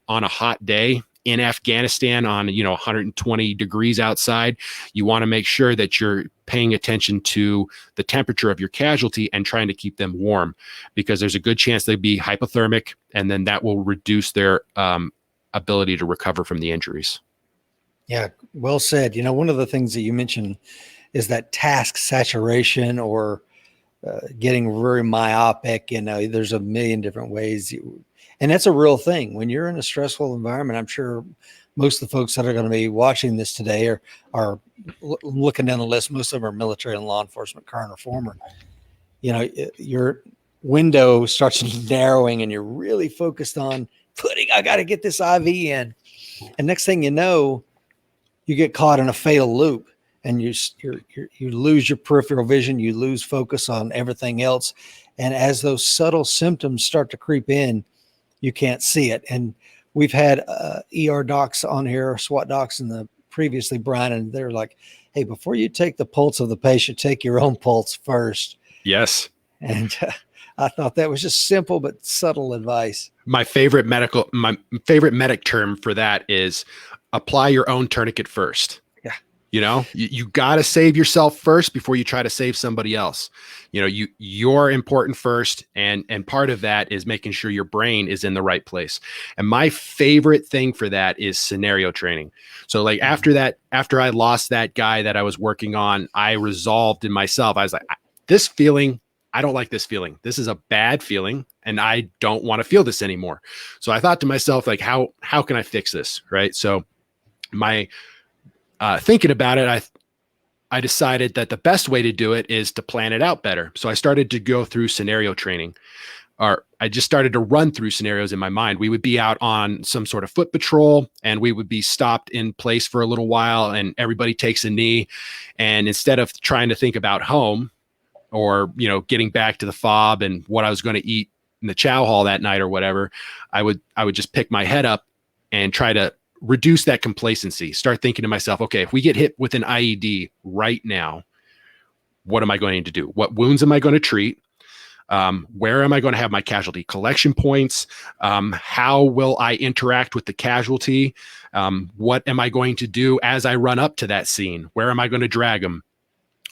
on a hot day in Afghanistan on 120 degrees outside. You want to make sure that you're paying attention to the temperature of your casualty and trying to keep them warm, because there's a good chance they'd be hypothermic, and then that will reduce their ability to recover from the injuries. Yeah, well said. One of the things that you mentioned is that task saturation, or getting very myopic. There's a million different ways. And that's a real thing. When you're in a stressful environment, I'm sure most of the folks that are going to be watching this today are looking down the list. Most of them are military and law enforcement, current or former. Your window starts narrowing and you're really focused on I got to get this IV in. And next thing you know, you get caught in a fatal loop and you lose your peripheral vision. You lose focus on everything else. And as those subtle symptoms start to creep in, you can't see it. And we've had ER docs on here, SWAT docs previously, Brian, and they're like, hey, before you take the pulse of the patient, take your own pulse first. Yes. And I thought that was just simple but subtle advice. My favorite medic term for that is apply your own tourniquet first. Yeah. You got to save yourself first before you try to save somebody else. You're important first. And part of that is making sure your brain is in the right place. And my favorite thing for that is scenario training. So like after I lost that guy that I was working on, I resolved in myself. I was like, this feeling, I don't like this feeling. This is a bad feeling and I don't want to feel this anymore. So I thought to myself, like, how can I fix this? Right. So my thinking about it, I decided that the best way to do it is to plan it out better. So I started to go through scenario training, or I just started to run through scenarios in my mind. We would be out on some sort of foot patrol and we would be stopped in place for a little while and everybody takes a knee. And instead of trying to think about home or, getting back to the fob and what I was going to eat in the chow hall that night or whatever, I would just pick my head up and try to reduce that complacency, start thinking to myself, okay, if we get hit with an IED right now, what am I going to do? What wounds am I going to treat? Where am I going to have my casualty collection points? How will I interact with the casualty? What am I going to do as I run up to that scene? Where am I going to drag them?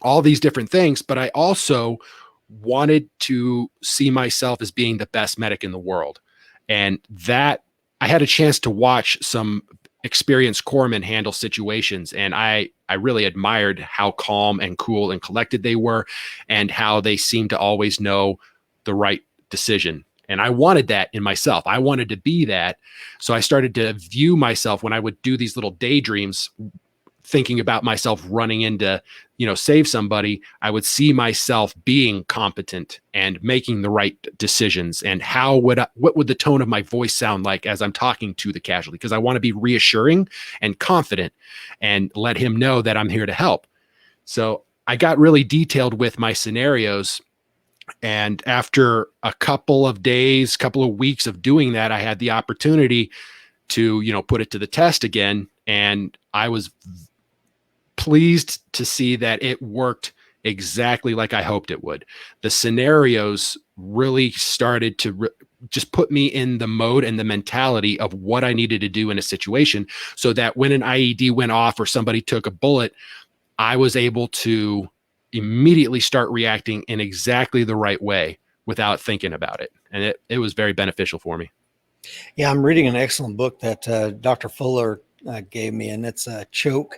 All these different things. But I also wanted to see myself as being the best medic in the world. And that I had a chance to watch some experienced corpsmen handle situations. And I really admired how calm and cool and collected they were and how they seemed to always know the right decision. And I wanted that in myself. I wanted to be that. So I started to view myself when I would do these little daydreams, thinking about myself running into, save somebody. I would see myself being competent and making the right decisions. And what would the tone of my voice sound like as I'm talking to the casualty? Because I want to be reassuring and confident and let him know that I'm here to help. So I got really detailed with my scenarios. And after a couple of days, couple of weeks of doing that, I had the opportunity to, put it to the test again. And I was pleased to see that it worked exactly like I hoped it would. The scenarios really started to just put me in the mode and the mentality of what I needed to do in a situation so that when an IED went off or somebody took a bullet, I was able to immediately start reacting in exactly the right way without thinking about it. And it was very beneficial for me. Yeah, I'm reading an excellent book that Dr. Fuller gave me, and it's Choke.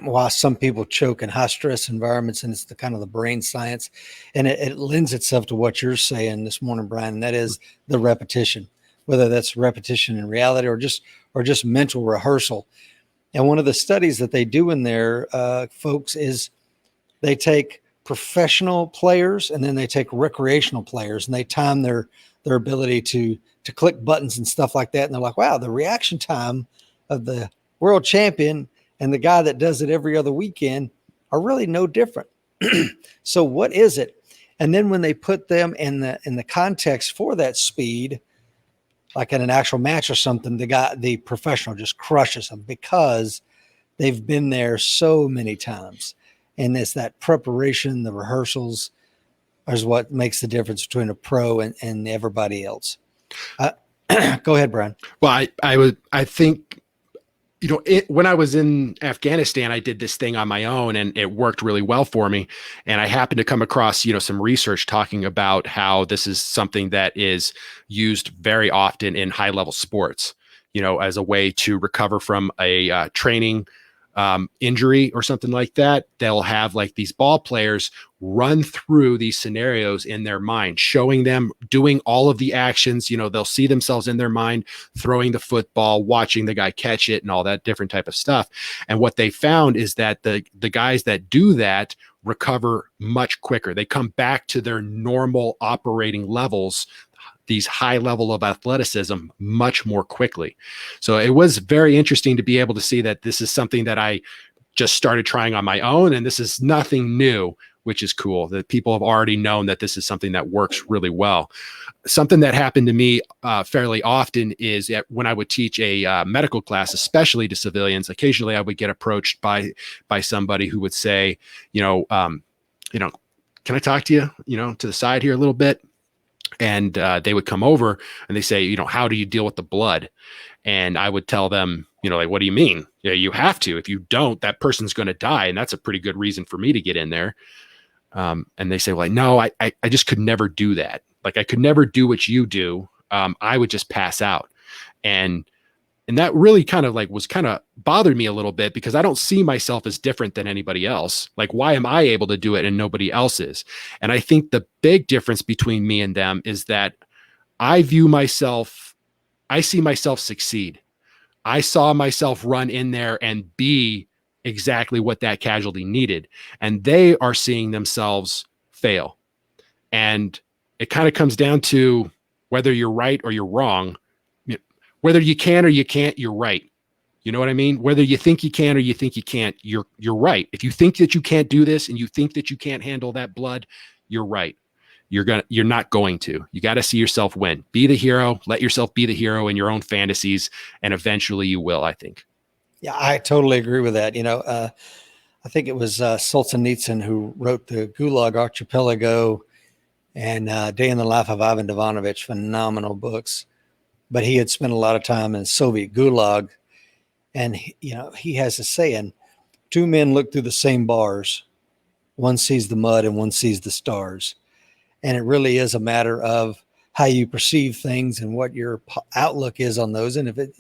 While some people choke in high stress environments, and it's the kind of the brain science, and it lends itself to what you're saying this morning, Brian, and that is the repetition, whether that's repetition in reality or just mental rehearsal. And one of the studies that they do in there, folks, is they take professional players and then they take recreational players and they time their ability to click buttons and stuff like that. And they're like, wow, the reaction time of the world champion and the guy that does it every other weekend are really no different. So what is it? And then when they put them in the context for that speed, like in an actual match or something, the professional just crushes them because they've been there so many times. And it's that preparation, the rehearsals is what makes the difference between a pro and everybody else. Go ahead, Brian. Well, I think, when I was in Afghanistan, I did this thing on my own and it worked really well for me. And I happened to come across, some research talking about how this is something that is used very often in high level sports, as a way to recover from a training injury or something like that, they'll have like these ball players run through these scenarios in their mind, showing them doing all of the actions. They'll see themselves in their mind throwing the football, watching the guy catch it, and all that different type of stuff. And what they found is that the guys that do that recover much quicker. They come back to their normal operating levels, these high level of athleticism, much more quickly. So it was very interesting to be able to see that this is something that I just started trying on my own, and this is nothing new, which is cool that people have already known that this is something that works really well. Something that happened to me fairly often is that when I would teach a medical class, especially to civilians, occasionally I would get approached by somebody who would say, can I talk to you, to the side here a little bit? And they would come over and they say, how do you deal with the blood? And I would tell them, like, what do you mean? Yeah, you have to. If you don't, that person's going to die. And that's a pretty good reason for me to get in there. And they say, well, no, I just could never do that. Like, I could never do what you do. I would just pass out. And that really kind of bothered me a little bit, because I don't see myself as different than anybody else. Like, why am I able to do it and nobody else is? And I think the big difference between me and them is that I see myself succeed. I saw myself run in there and be exactly what that casualty needed. And they are seeing themselves fail. And it kind of comes down to whether you're right or you're wrong. Whether you can or you can't, you're right. You know what I mean? Whether you think you can or you think you can't, you're right. If you think that you can't do this and you think that you can't handle that blood, you're right. You're not going to. You got to see yourself win. Be the hero. Let yourself be the hero in your own fantasies, and eventually you will, I think. Yeah, I totally agree with that. I think it was Solzhenitsyn who wrote the Gulag Archipelago and Day in the Life of Ivan Ivanovich, phenomenal books. But he had spent a lot of time in Soviet Gulag. And, he has a saying, two men look through the same bars. One sees the mud and one sees the stars. And it really is a matter of how you perceive things and what your outlook is on those. And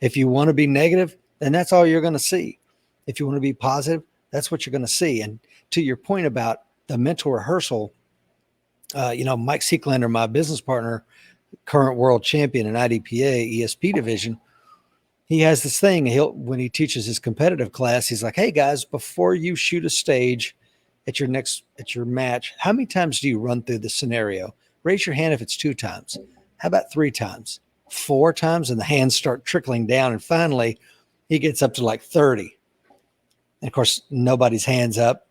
if you want to be negative, then that's all you're going to see. If you want to be positive, that's what you're going to see. And to your point about the mental rehearsal, Mike Seeklander, my business partner, current world champion in IDPA ESP division, he has this thing. When he teaches his competitive class, he's like, hey guys, before you shoot a stage at your match, how many times do you run through the scenario? Raise your hand if it's 2 times. How about 3 times, 4 times? And the hands start trickling down. And finally he gets up to like 30. And of course, nobody's hands up.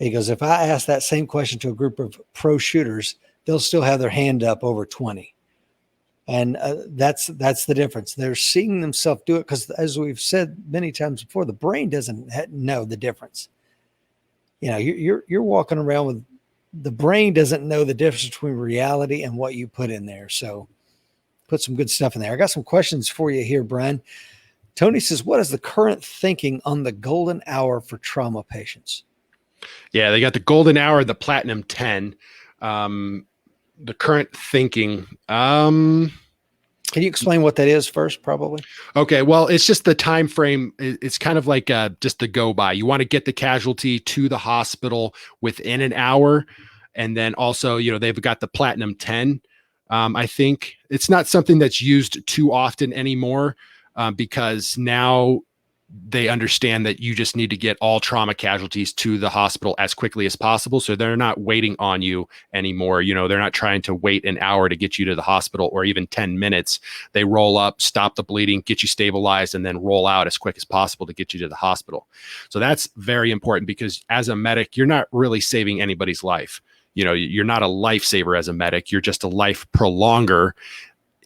He goes, if I ask that same question to a group of pro shooters, they'll still have their hand up over 20. And that's the difference. They're seeing themselves do it because, as we've said many times before, the brain doesn't know the difference. You're walking around with the brain doesn't know the difference between reality and what you put in there. So put some good stuff in there. I got some questions for you here, Brian. Tony says, what is the current thinking on the golden hour for trauma patients? Yeah, they got the golden hour, the platinum 10. The current thinking. Can you explain what that is first, probably? Okay, well, it's just the time frame. It's kind of like just the go by. You want to get the casualty to the hospital within an hour. And then also, they've got the platinum 10. I think it's not something that's used too often anymore because now they understand that you just need to get all trauma casualties to the hospital as quickly as possible. So they're not waiting on you anymore. They're not trying to wait an hour to get you to the hospital or even 10 minutes. They roll up, stop the bleeding, get you stabilized, and then roll out as quick as possible to get you to the hospital. So that's very important because as a medic, you're not really saving anybody's life. You're not a lifesaver as a medic. You're just a life prolonger.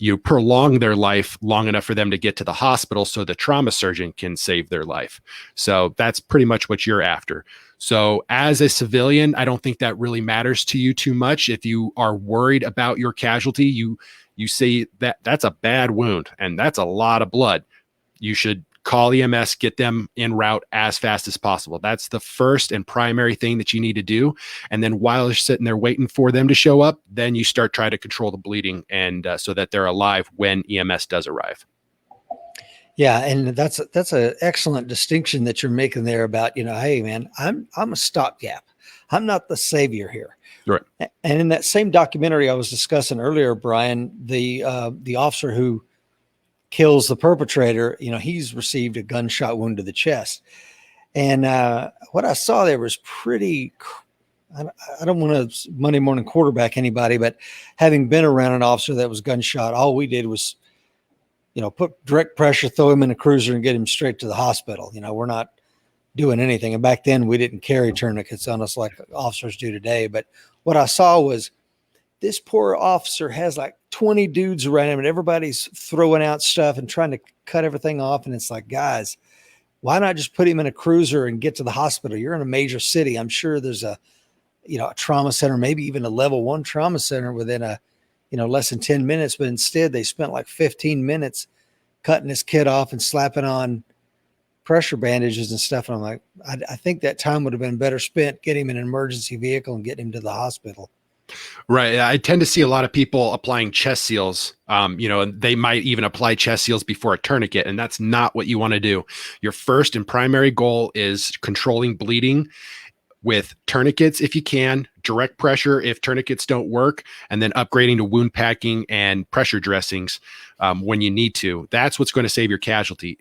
You prolong their life long enough for them to get to the hospital so the trauma surgeon can save their life. So that's pretty much what you're after. So as a civilian, I don't think that really matters to you too much. If you are worried about your casualty, you see that that's a bad wound and that's a lot of blood. You should call EMS, get them en route as fast as possible. That's the first and primary thing that you need to do. And then while you're sitting there waiting for them to show up, then you start trying to control the bleeding and so that they're alive when EMS does arrive. Yeah, and that's an excellent distinction that you're making there about, hey man, I'm a stopgap. I'm not the savior here. Right. And in that same documentary I was discussing earlier, Brian, the officer who kills the perpetrator, he's received a gunshot wound to the chest. And what I saw there was pretty. I don't want to Monday morning quarterback anybody, but having been around an officer that was gunshot, all we did was put direct pressure, throw him in a cruiser and get him straight to the hospital. We're not doing anything. And back then we didn't carry tourniquets on us like officers do today. But what I saw was this poor officer has like 20 dudes around him and everybody's throwing out stuff and trying to cut everything off. And it's like, guys, why not just put him in a cruiser and get to the hospital? You're in a major city. I'm sure there's a trauma center, maybe even a level 1 trauma center within less than 10 minutes, but instead they spent like 15 minutes cutting this kid off and slapping on pressure bandages and stuff. And I'm like, I think that time would have been better spent getting him in an emergency vehicle and getting him to the hospital. Right. I tend to see a lot of people applying chest seals, and they might even apply chest seals before a tourniquet, and that's not what you want to do. Your first and primary goal is controlling bleeding with tourniquets if you can, direct pressure if tourniquets don't work, and then upgrading to wound packing and pressure dressings when you need to. That's what's going to save your casualty.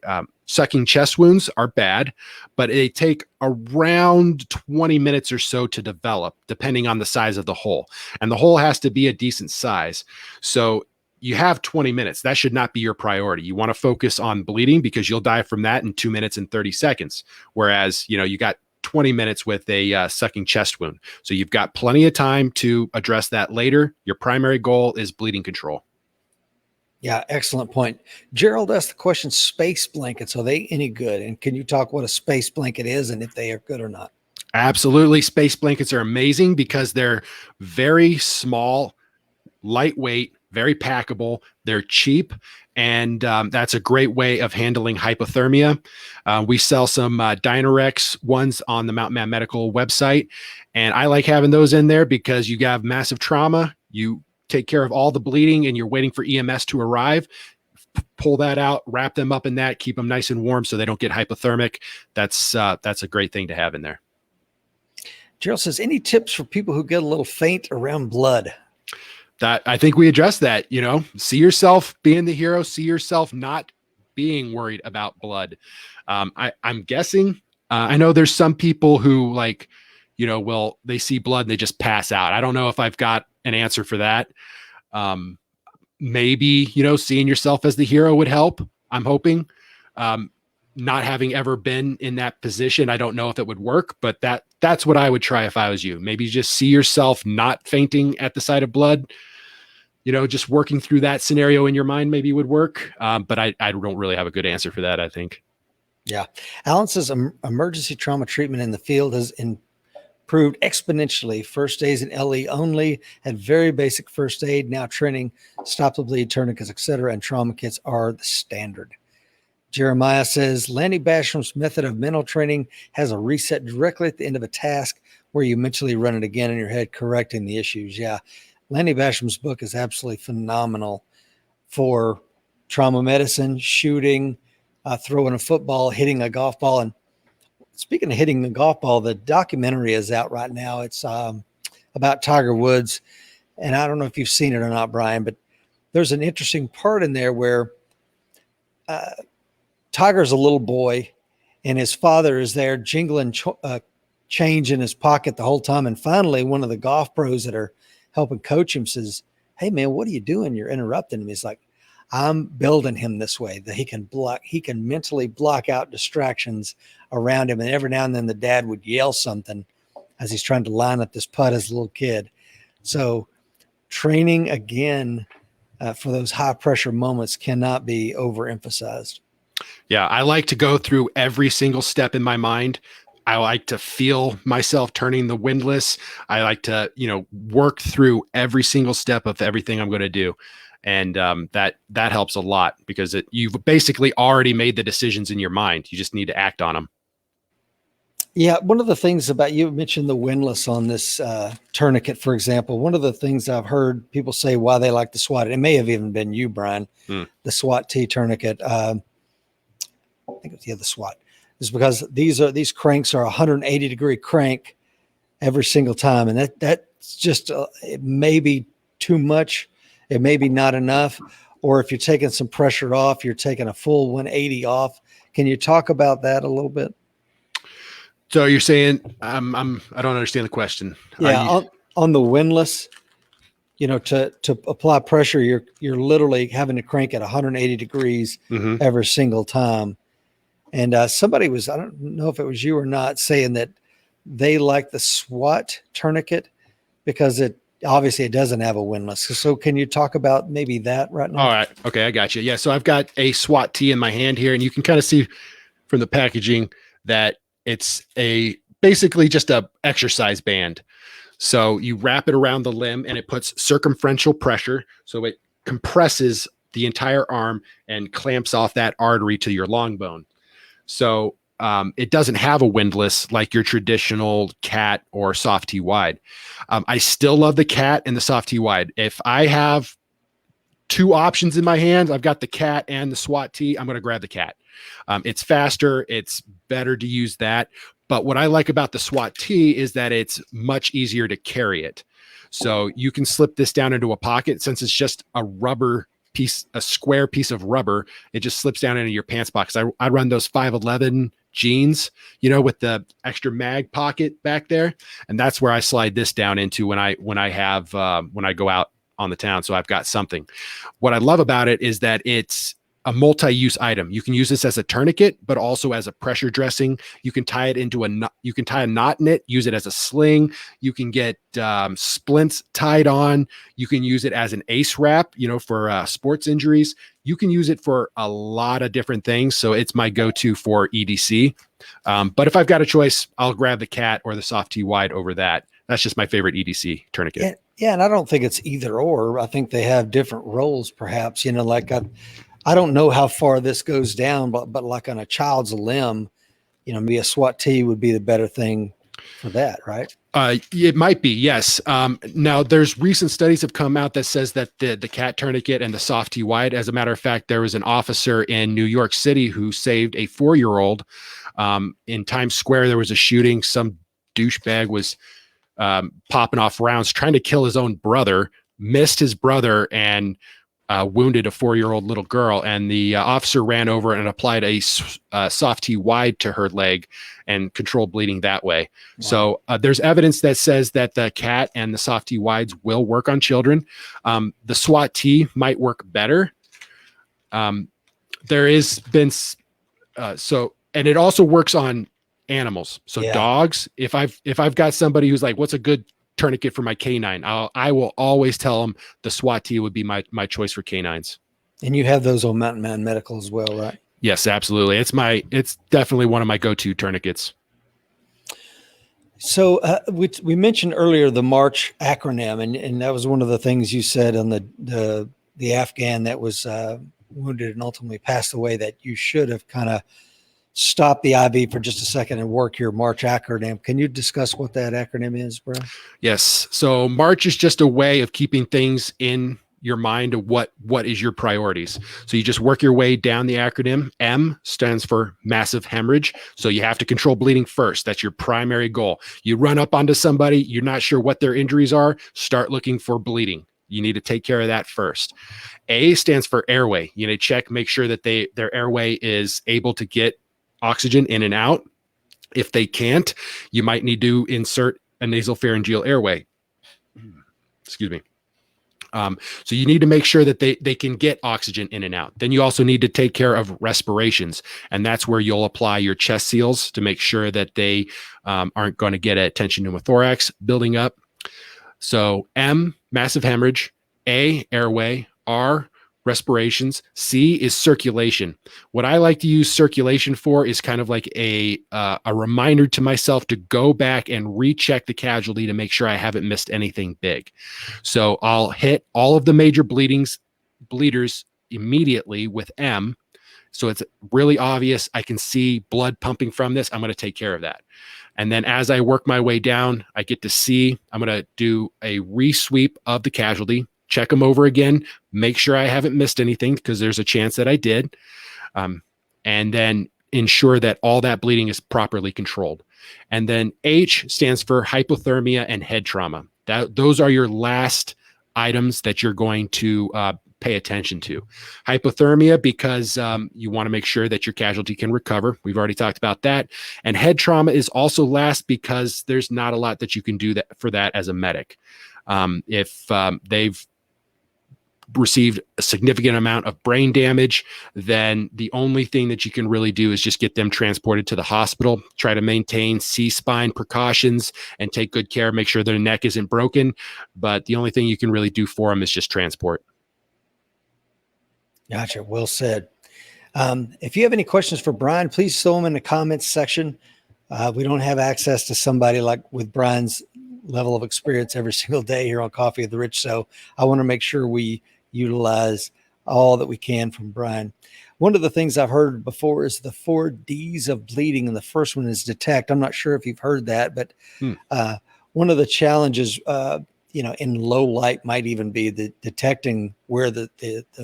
Sucking chest wounds are bad, but they take around 20 minutes or so to develop, depending on the size of the hole. And the hole has to be a decent size. So you have 20 minutes. That should not be your priority. You want to focus on bleeding because you'll die from that in 2 minutes and 30 seconds. Whereas, you got 20 minutes with a sucking chest wound. So you've got plenty of time to address that later. Your primary goal is bleeding control. Yeah, excellent point. Gerald asked the question, space blankets, are they any good? And can you talk what a space blanket is and if they are good or not? Absolutely. Space blankets are amazing because they're very small, lightweight, very packable. They're cheap. And that's a great way of handling hypothermia. We sell some Dynarex ones on the Mountain Man Medical website. And I like having those in there because you have massive trauma. You take care of all the bleeding and you're waiting for EMS to arrive. Pull that out, wrap them up in that, keep them nice and warm so they don't get hypothermic. That's a great thing to have in there. Gerald says, any tips for people who get a little faint around blood? That I think we addressed that, see yourself being the hero, see yourself not being worried about blood. I'm guessing, I know there's some people who they see blood and they just pass out. I don't know if I've got an answer for that. Maybe, seeing yourself as the hero would help. I'm hoping, not having ever been in that position. I don't know if it would work, but that's what I would try if I was you. Maybe just see yourself not fainting at the sight of blood. Just working through that scenario in your mind maybe would work. But I don't really have a good answer for that, I think. Yeah. Alan says emergency trauma treatment in the field has improved exponentially. First days in LE only, had very basic first aid. Now training, stop the bleed, tourniquets, etc., and trauma kits are the standard. Jeremiah says, Lanny Basham's method of mental training has a reset directly at the end of a task where you mentally run it again in your head, correcting the issues. Yeah. Lanny Basham's book is absolutely phenomenal for trauma medicine, shooting, throwing a football, hitting a golf ball. And speaking of hitting the golf ball, the documentary is out right now. It's about Tiger Woods. And I don't know if you've seen it or not, Brian, but there's an interesting part in there where Tiger's a little boy and his father is there jingling change in his pocket the whole time. And finally, one of the golf pros that are helping coach him says, hey man, what are you doing? You're interrupting him. He's like, I'm building him this way that he can mentally block out distractions around him. And every now and then the dad would yell something as he's trying to line up this putt as a little kid. So training again for those high pressure moments cannot be overemphasized. Yeah. I like to go through every single step in my mind. I like to feel myself turning the windlass. I like to, work through every single step of everything I'm going to do. And that helps a lot because you've basically already made the decisions in your mind. You just need to act on them. Yeah. One of the things about, you mentioned the windlass on this tourniquet, for example. One of the things I've heard people say why they like the SWAT, it may have even been you, Brian, the SWAT T tourniquet. think it was the SWAT, is because these cranks are 180-degree crank every single time, and that's just it may be too much, it may be not enough, or if you're taking some pressure off, you're taking a full 180 off. Can you talk about that a little bit? So you're saying I don't understand the question. Yeah, on the windlass, to apply pressure, you're literally having to crank at 180 degrees every single time. And somebody was, I don't know if it was you or not, saying that they like the SWAT tourniquet because it doesn't have a windlass. So can you talk about maybe that right now? All right. Okay. I got you. Yeah. So I've got a SWAT T in my hand here, and you can kind of see from the packaging that it's basically just a exercise band. So you wrap it around the limb and it puts circumferential pressure. So it compresses the entire arm and clamps off that artery to your long bone. So it doesn't have a windlass like your traditional CAT or soft T wide. I still love the CAT and the soft T wide. If I have two options in my hands, I've got the CAT and the SWAT T, I'm going to grab the CAT. It's faster. It's better to use that. But what I like about the SWAT T is that it's much easier to carry it. So you can slip this down into a pocket since it's just a rubber piece, a square piece of rubber. It just slips down into your pants pockets. I run those 511 jeans, with the extra mag pocket back there. And that's where I slide this down into when I go out on the town. So I've got something. What I love about it is that it's a multi-use item. You can use this as a tourniquet, but also as a pressure dressing. You can tie it into you can tie a knot in it, use it as a sling. You can get splints tied on. You can use it as an ace wrap, for sports injuries. You can use it for a lot of different things. So it's my go-to for EDC. But if I've got a choice, I'll grab the CAT or the soft T wide over that. That's just my favorite EDC tourniquet. Yeah. And I don't think it's either or. I think they have different roles, perhaps, like I don't know how far this goes down, but like on a child's limb, maybe a SWAT T would be the better thing for that, right? It might be, yes. Now, there's recent studies have come out that says that the CAT tourniquet and the soft T wide, as a matter of fact, there was an officer in New York City who saved a 4-year-old in Times Square. There was a shooting. Some douchebag was popping off rounds, trying to kill his own brother, missed his brother, and wounded a 4-year-old little girl, and the officer ran over and applied a soft T wide to her leg and controlled bleeding that way. Wow. So there's evidence that says that the CAT and the soft T wides will work on children. The SWAT T might work better. There has been and it also works on animals. So dogs. If I've got somebody who's like, what's a good tourniquet for my canine, I will always tell them the SWAT T would be my choice for canines. And you have those on Mountain Man Medical as well, right? Yes, absolutely. It's definitely one of my go-to tourniquets. So we mentioned earlier the March acronym, and that was one of the things you said on the Afghan that was wounded and ultimately passed away, that you should have kind of stop the IV for just a second and work your March acronym. Can you discuss what that acronym is, bro? Yes. So March is just a way of keeping things in your mind of what is your priorities. So you just work your way down the acronym. M stands for massive hemorrhage. So you have to control bleeding first. That's your primary goal. You run up onto somebody, you're not sure what their injuries are, start looking for bleeding. You need to take care of that first. A stands for airway. You need to check, make sure that their airway is able to get oxygen in and out. If they can't, you might need to insert a nasopharyngeal airway. Excuse me. So you need to make sure that they can get oxygen in and out. Then you also need to take care of respirations. And that's where you'll apply your chest seals to make sure that they aren't going to get a tension pneumothorax building up. So M, massive hemorrhage. A, airway. R, respirations. C is circulation. What I like to use circulation for is kind of like a reminder to myself to go back and recheck the casualty to make sure I haven't missed anything big. So I'll hit all of the major bleeders immediately with M. So it's really obvious. I can see blood pumping from this. I'm going to take care of that. And then as I work my way down, I get to C. I'm going to do a resweep of the casualty, check them over again, make sure I haven't missed anything because there's a chance that I did. And then ensure that all that bleeding is properly controlled. And then H stands for hypothermia and head trauma. Those are your last items that you're going to pay attention to. Hypothermia, because you want to make sure that your casualty can recover. We've already talked about that. And head trauma is also last because there's not a lot that you can do for that as a medic. If they've received a significant amount of brain damage, then the only thing that you can really do is just get them transported to the hospital, try to maintain C-spine precautions and take good care, make sure their neck isn't broken. But the only thing you can really do for them is just transport. Gotcha. Well said. If you have any questions for Brian, please throw them in the comments section. We don't have access to somebody like with Brian's level of experience every single day here on Coffee of the Rich. So I want to make sure we utilize all that we can from Brian. One of the things I've heard before is the 4 Ds of bleeding. And the first one is detect. I'm not sure if you've heard that, but one of the challenges, in low light might even be the detecting where the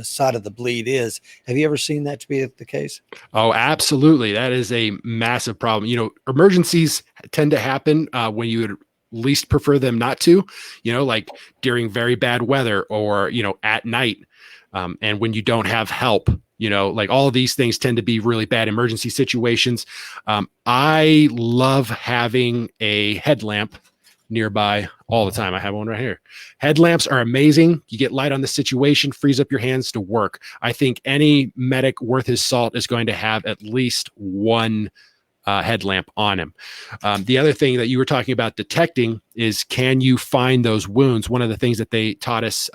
side of the bleed is. Have you ever seen that to be the case? Oh, absolutely. That is a massive problem. Emergencies tend to happen when you would least prefer them not to, like during very bad weather or, at night. And when you don't have help, like all of these things tend to be really bad emergency situations. I love having a headlamp nearby all the time. I have one right here. Headlamps are amazing. You get light on the situation, frees up your hands to work. I think any medic worth his salt is going to have at least one headlamp on him. The other thing that you were talking about detecting is, can you find those wounds? One of the things that they taught us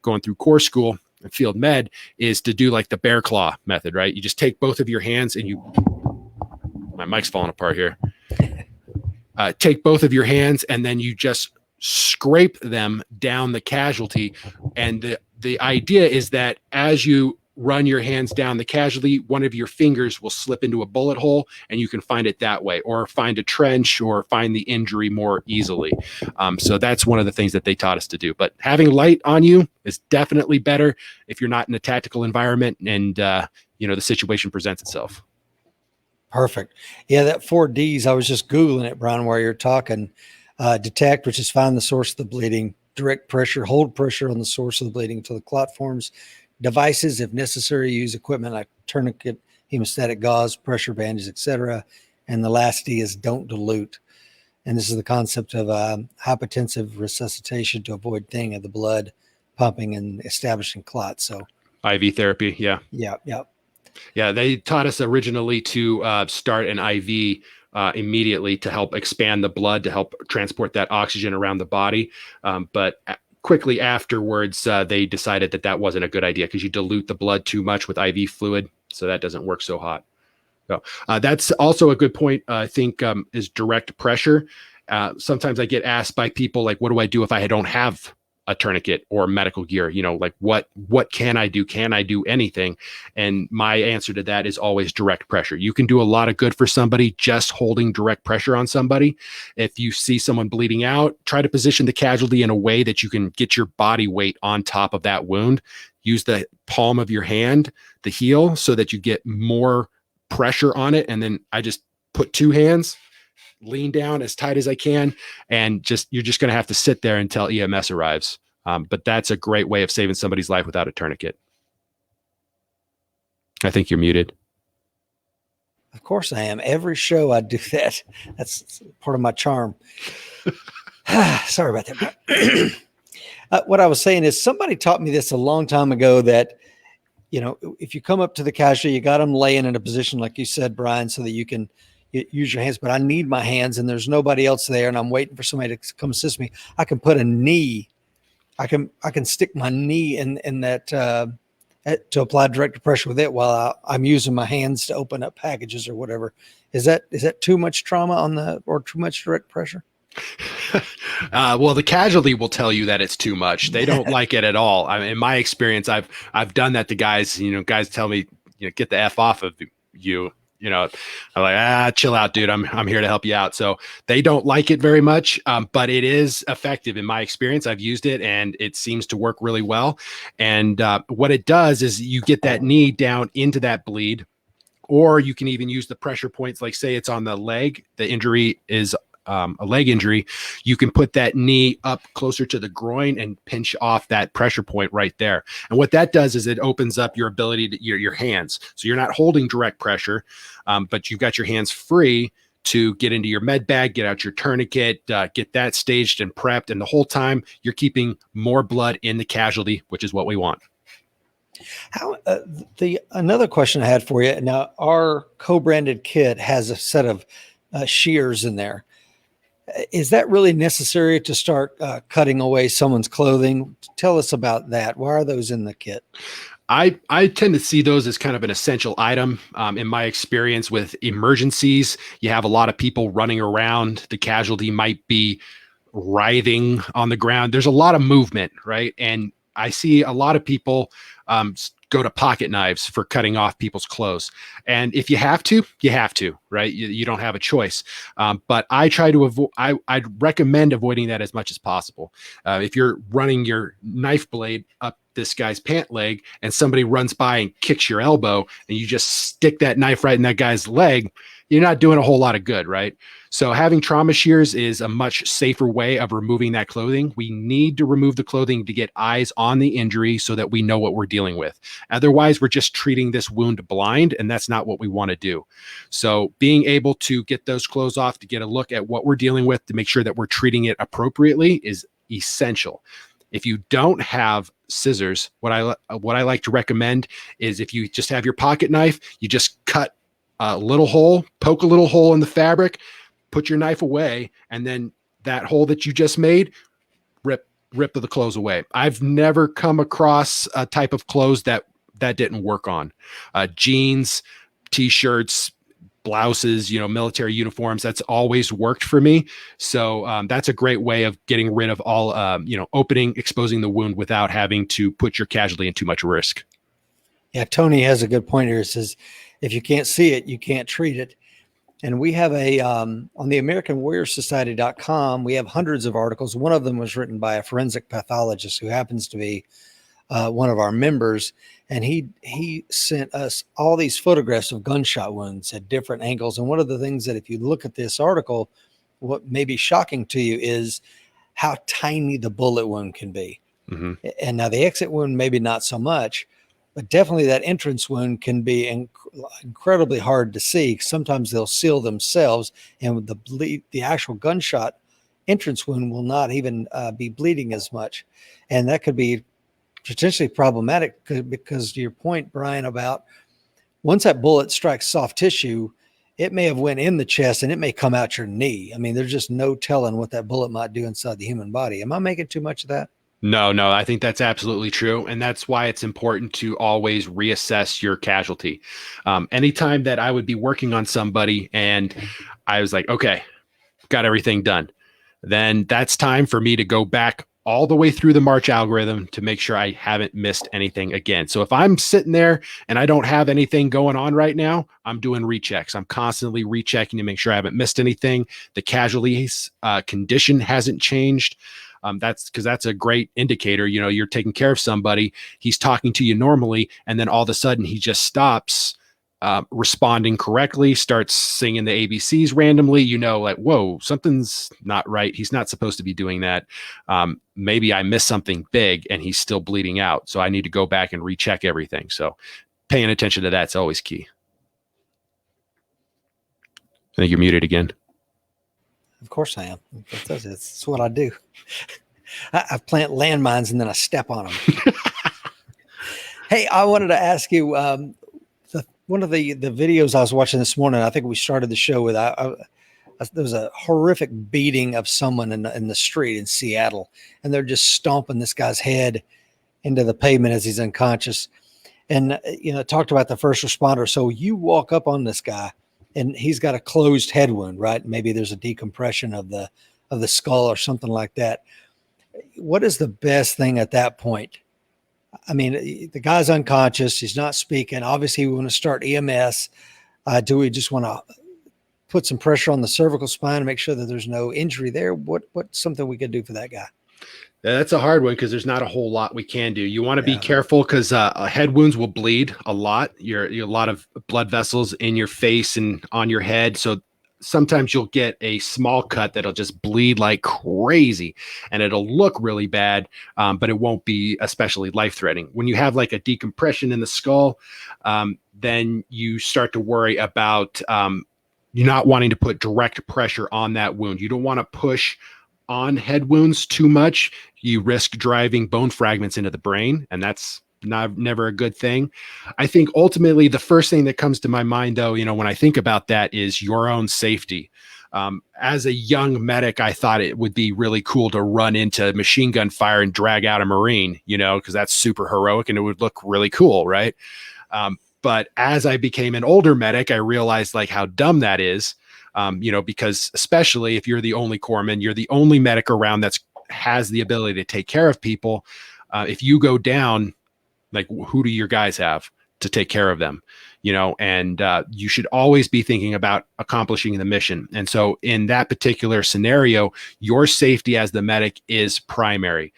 going through core school and field med is to do like the bear claw method, right? You just take both of your hands and my mic's falling apart here. Take both of your hands and then you just scrape them down the casualty. And the idea is that as you run your hands down the casualty, one of your fingers will slip into a bullet hole and you can find it that way, or find a trench or find the injury more easily. So that's one of the things that they taught us to do. But having light on you is definitely better if you're not in a tactical environment and the situation presents itself. Perfect. Yeah, that 4 Ds, I was just Googling it, Brian, while you're talking. Detect, which is find the source of the bleeding. Direct pressure, hold pressure on the source of the bleeding until the clot forms. Devices, if necessary, use equipment like tourniquet, hemostatic gauze, pressure bandages, etc. And the last D is don't dilute. And this is the concept of hypotensive resuscitation to avoid thinning of the blood pumping and establishing clots. So IV therapy, yeah. Yeah, they taught us originally to start an IV immediately to help expand the blood, to help transport that oxygen around the body. But quickly afterwards, they decided that wasn't a good idea because you dilute the blood too much with IV fluid. So that doesn't work so hot. So that's also a good point, I think, is direct pressure. Sometimes I get asked by people, like, what do I do if I don't have a tourniquet or medical gear? Like what can I do? Can I do anything? And my answer to that is always direct pressure. You can do a lot of good for somebody just holding direct pressure on somebody. If you see someone bleeding out, try to position the casualty in a way that you can get your body weight on top of that wound. Use the palm of your hand to heal so that you get more pressure on it. And then I just put 2 hands, lean down as tight as I can, and you're just going to have to sit there until EMS arrives. But that's a great way of saving somebody's life without a tourniquet. I think you're muted. Of course I am. Every show I do that. That's part of my charm. Sorry about that. What I was saying is, somebody taught me this a long time ago, that, if you come up to the casualty, you got them laying in a position, like you said, Brian, so that you can use your hands, but I need my hands and there's nobody else there and I'm waiting for somebody to come assist me. I can put a knee, I can stick my knee in that to apply direct pressure with it while I'm using my hands to open up packages or whatever. Is that too much trauma or too much direct pressure? Well, the casualty will tell you that it's too much. They don't like it at all. I mean, in my experience, I've done that to guys. Guys tell me, get the F off of you. I'm like, chill out, dude. I'm here to help you out. So they don't like it very much, but it is effective in my experience. I've used it and it seems to work really well. And what it does is you get that knee down into that bleed, or you can even use the pressure points, like say it's on the leg, the injury is a leg injury, you can put that knee up closer to the groin and pinch off that pressure point right there. And what that does is it opens up your ability to your hands. So you're not holding direct pressure, but you've got your hands free to get into your med bag, get out your tourniquet, get that staged and prepped. And the whole time you're keeping more blood in the casualty, which is what we want. How another question I had for you. Now, our co-branded kit has a set of shears in there. Is that really necessary to start cutting away someone's clothing? Tell us about that. Why are those in the kit? I tend to see those as kind of an essential item. In my experience with emergencies, you have a lot of people running around. The casualty might be writhing on the ground. There's a lot of movement, right? And I see a lot of people go to pocket knives for cutting off people's clothes. And if you have to, right? You don't have a choice. But I try to avoid, I'd recommend avoiding that as much as possible. If you're running your knife blade up this guy's pant leg and somebody runs by and kicks your elbow and you just stick that knife right in that guy's leg, you're not doing a whole lot of good, right? So having trauma shears is a much safer way of removing that clothing. We need to remove the clothing to get eyes on the injury so that we know what we're dealing with. Otherwise, we're just treating this wound blind, and that's not what we want to do. So being able to get those clothes off to get a look at what we're dealing with to make sure that we're treating it appropriately is essential. If you don't have scissors, what I like to recommend is if you just have your pocket knife, you just cut a little hole, poke a little hole in the fabric, put your knife away, and then that hole that you just made, rip the clothes away. I've never come across a type of clothes that didn't work on. Jeans, t-shirts, blouses, military uniforms, that's always worked for me. So that's a great way of getting rid of all, exposing the wound without having to put your casualty in too much risk. Yeah, Tony has a good point here. It says, if you can't see it, you can't treat it. And we have on the AmericanWarriorSociety.com, we have hundreds of articles. One of them was written by a forensic pathologist who happens to be one of our members. And he sent us all these photographs of gunshot wounds at different angles. And one of the things that if you look at this article, what may be shocking to you is how tiny the bullet wound can be. Mm-hmm. And now the exit wound, maybe not so much, but definitely that entrance wound can be incredibly hard to see. Sometimes they'll seal themselves, and the actual gunshot entrance wound will not even be bleeding as much. And that could be potentially problematic because to your point, Brian, about once that bullet strikes soft tissue, it may have went in the chest and it may come out your knee. I mean, there's just no telling what that bullet might do inside the human body. Am I making too much of that? No, I think that's absolutely true. And that's why it's important to always reassess your casualty. Anytime that I would be working on somebody and I was like, okay, got everything done, then that's time for me to go back all the way through the March algorithm to make sure I haven't missed anything again. So if I'm sitting there and I don't have anything going on right now, I'm doing rechecks. I'm constantly rechecking to make sure I haven't missed anything. The casualty's condition hasn't changed. That's because that's a great indicator. You're taking care of somebody, he's talking to you normally, and then all of a sudden he just stops responding correctly, starts singing the ABCs randomly, like, whoa, something's not right. He's not supposed to be doing that. Maybe I missed something big and he's still bleeding out. So I need to go back and recheck everything. So paying attention to that's always key. I think you're muted again. Of course I am. That's what I do. I plant landmines and then I step on them. Hey, I wanted to ask you, one of the videos I was watching this morning, I think we started the show with, there was a horrific beating of someone in the street in Seattle, and they're just stomping this guy's head into the pavement as he's unconscious. And, talked about the first responder. So you walk up on this guy and he's got a closed head wound, right? Maybe there's a decompression of the skull or something like that. What is the best thing at that point? I mean, the guy's unconscious. He's not speaking. Obviously, we want to start EMS. Do we just want to put some pressure on the cervical spine to make sure that there's no injury there? What's something we could do for that guy? That's a hard one because there's not a whole lot we can do. You want to be Yeah. careful because head wounds will bleed a lot. You're a lot of blood vessels in your face and on your head. So sometimes you'll get a small cut that'll just bleed like crazy and it'll look really bad, but it won't be especially life-threatening. When you have like a decompression in the skull, then you start to worry about you're not wanting to put direct pressure on that wound. You don't want to push on head wounds too much. You risk driving bone fragments into the brain, and that's never a good thing. I think ultimately the first thing that comes to my mind, though, when I think about that, is your own safety. As a young medic, I thought it would be really cool to run into machine gun fire and drag out a Marine, because that's super heroic and it would look really cool, right? But as I became an older medic, I realized like how dumb that is. Because especially if you're the only corpsman, you're the only medic around that has the ability to take care of people. If you go down, like who do your guys have to take care of them? And you should always be thinking about accomplishing the mission. And so in that particular scenario, your safety as the medic is primary.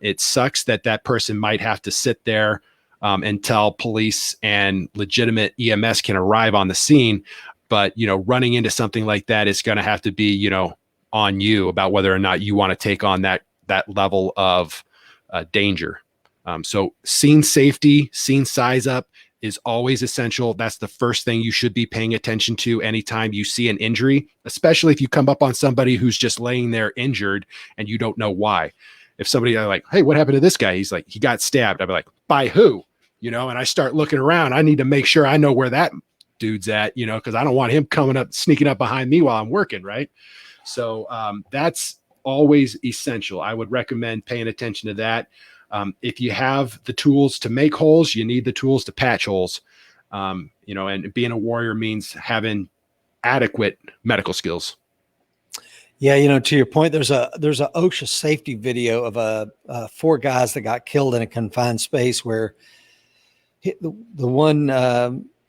It sucks that person might have to sit there until police and legitimate EMS can arrive on the scene. But, running into something like that is going to have to be, on you about whether or not you want to take on that level of danger. So scene safety, scene size up is always essential. That's the first thing you should be paying attention to anytime you see an injury, especially if you come up on somebody who's just laying there injured and you don't know why. If somebody like, hey, what happened to this guy? He's like, he got stabbed. I'd be like, by who? And I start looking around. I need to make sure I know where that dude's at, because I don't want him sneaking up behind me while I'm working. Right. So that's always essential. I would recommend paying attention to that. If you have the tools to make holes, you need the tools to patch holes. And being a warrior means having adequate medical skills. Yeah. To your point, there's a OSHA safety video of 4 guys that got killed in a confined space where the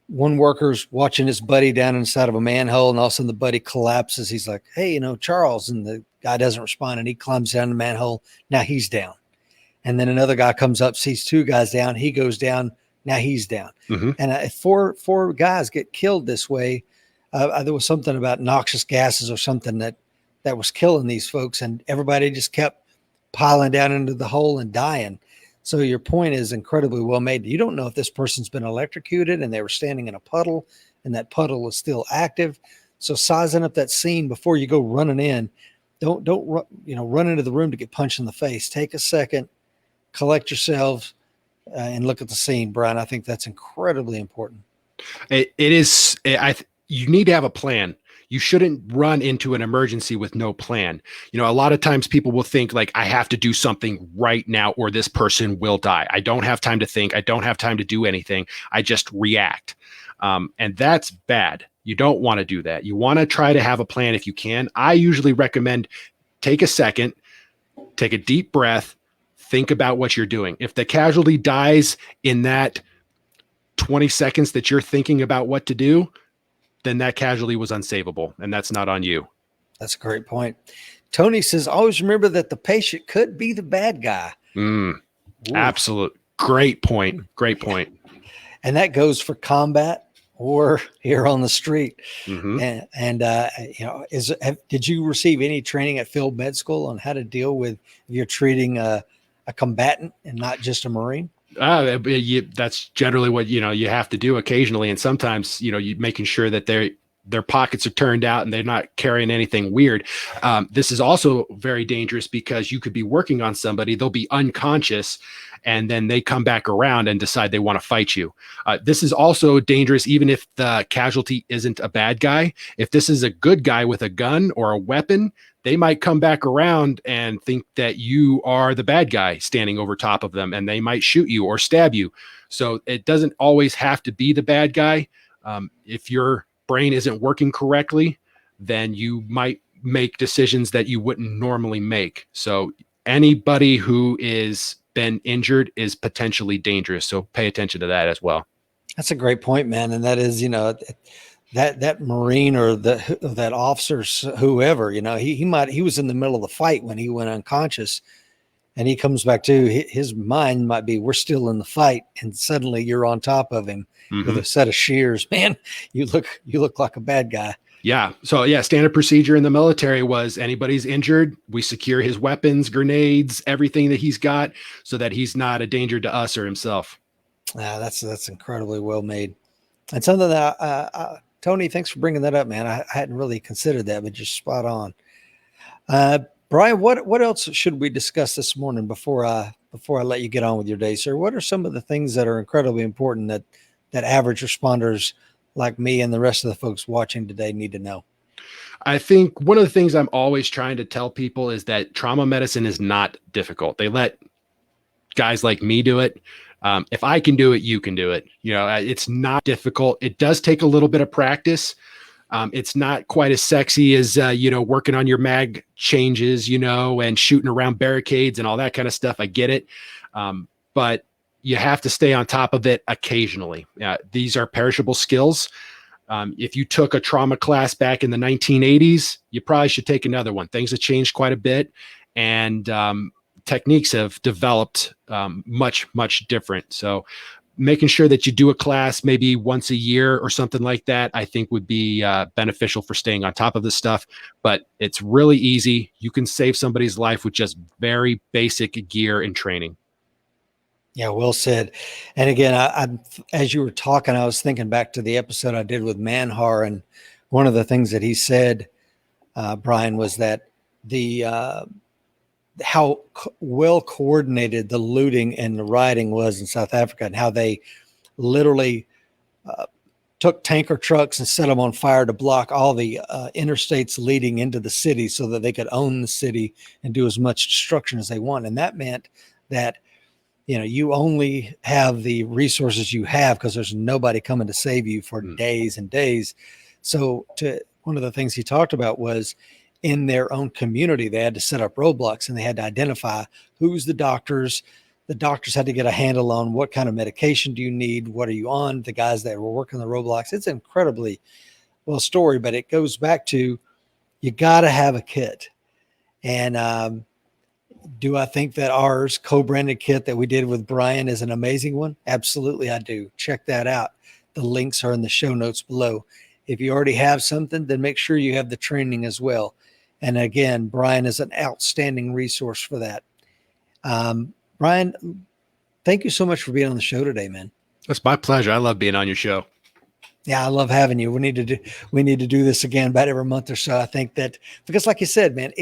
one worker's watching his buddy down inside of a manhole, and all of a sudden the buddy collapses. He's like, hey, Charles, and the guy doesn't respond, and he climbs down the manhole. Now he's down. And then another guy comes up, sees 2 guys down. He goes down. Now he's down. Mm-hmm. And four guys get killed this way. There was something about noxious gases or something that was killing these folks, and everybody just kept piling down into the hole and dying. So your point is incredibly well made. You don't know if this person's been electrocuted and they were standing in a puddle and that puddle is still active. So sizing up that scene before you go running in, don't run into the room to get punched in the face. Take a second, collect yourselves, and look at the scene, Brian. I think that's incredibly important. It is. You need to have a plan. You shouldn't run into an emergency with no plan. A lot of times people will think like, I have to do something right now or this person will die. I don't have time to think. I don't have time to do anything. I just react. And that's bad. You don't want to do that. You want to try to have a plan if you can. I usually recommend take a second, take a deep breath, think about what you're doing. If the casualty dies in that 20 seconds that you're thinking about what to do, then that casualty was unsavable, and that's not on you. That's a great point. Tony says, always remember that the patient could be the bad guy. Absolute. Great point. Great point. And that goes for combat or here on the street. Mm-hmm. Did you receive any training at field med school on how to deal with if you're treating a combatant and not just a Marine? That's generally what you have to do occasionally, and sometimes you making sure that their pockets are turned out and they're not carrying anything weird. This is also very dangerous because you could be working on somebody, they'll be unconscious, and then they come back around and decide they want to fight you. This is also dangerous even if the casualty isn't a bad guy. If this is a good guy with a gun or a weapon, they might come back around and think that you are the bad guy standing over top of them, and they might shoot you or stab you. So it doesn't always have to be the bad guy. If your brain isn't working correctly, then you might make decisions that you wouldn't normally make. So anybody who is been injured is potentially dangerous. So pay attention to that as well. That's a great point, man. And that is, that Marine or that officer, whoever, he was in the middle of the fight when he went unconscious, And he comes back to his mind might be, we're still in the fight. And suddenly you're on top of him with a set of shears, man. You look like a bad guy. Yeah. So yeah, standard procedure in the military was anybody's injured, we secure his weapons, grenades, everything that he's got so that he's not a danger to us or himself. That's incredibly well made. And something that Tony, thanks for bringing that up, man. I hadn't really considered that, but just spot on. Brian, what else should we discuss this morning before I let you get on with your day, sir? What are some of the things that are incredibly important that average responders like me and the rest of the folks watching today need to know? I think one of the things I'm always trying to tell people is that trauma medicine is not difficult. They let guys like me do it. If I can do it, you can do it. It's not difficult. It does take a little bit of practice. It's not quite as sexy as, working on your mag changes, and shooting around barricades and all that kind of stuff. I get it. But you have to stay on top of it occasionally. These are perishable skills. If you took a trauma class back in the 1980s, you probably should take another one. Things have changed quite a bit. And techniques have developed much, much different. So making sure that you do a class maybe once a year or something like that, I think would be beneficial for staying on top of this stuff. But it's really easy. You can save somebody's life with just very basic gear and training. Yeah, well said. And again, I as you were talking, I was thinking back to the episode I did with Manhar, and one of the things that he said, Brian, was that how well coordinated the looting and the rioting was in South Africa, and how they literally took tanker trucks and set them on fire to block all the interstates leading into the city so that they could own the city and do as much destruction as they want. And that meant that you only have the resources you have because there's nobody coming to save you for days and days. So one of the things he talked about was in their own community, they had to set up roadblocks and they had to identify who's the doctors. The doctors had to get a handle on what kind of medication do you need? What are you on? The guys that were working the roadblocks. It's an incredibly well story, but it goes back to, you got to have a kit. And, do I think that ours co-branded kit that we did with Brian is an amazing one? Absolutely, I do. Check that out. The links are in the show notes below. If you already have something, then make sure you have the training as well. And again, Brian is an outstanding resource for that. Brian, thank you so much for being on the show today, man. That's my pleasure. I love being on your show. Yeah, I love having you. We need to do this again about every month or so. I think that, because like you said, man,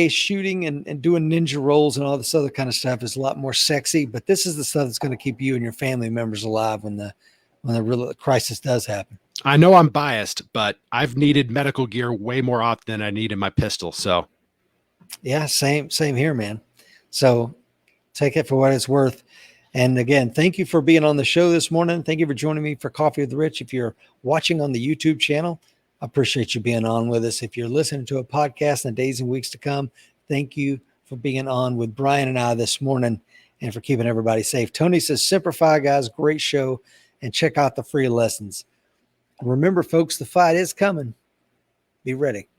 shooting and doing ninja rolls and all this other kind of stuff is a lot more sexy, but this is the stuff that's going to keep you and your family members alive when the real crisis does happen. I know I'm biased, but I've needed medical gear way more often than I needed my pistol. So yeah, same here, man. So take it for what it's worth. And again, thank you for being on the show this morning. Thank you for joining me for Coffee with the Rich. If you're watching on the YouTube channel, I appreciate you being on with us. If you're listening to a podcast in the days and weeks to come, thank you for being on with Brian and I this morning and for keeping everybody safe. Tony says, Semper Fi, guys, great show, and check out the free lessons. Remember, folks, the fight is coming. Be ready.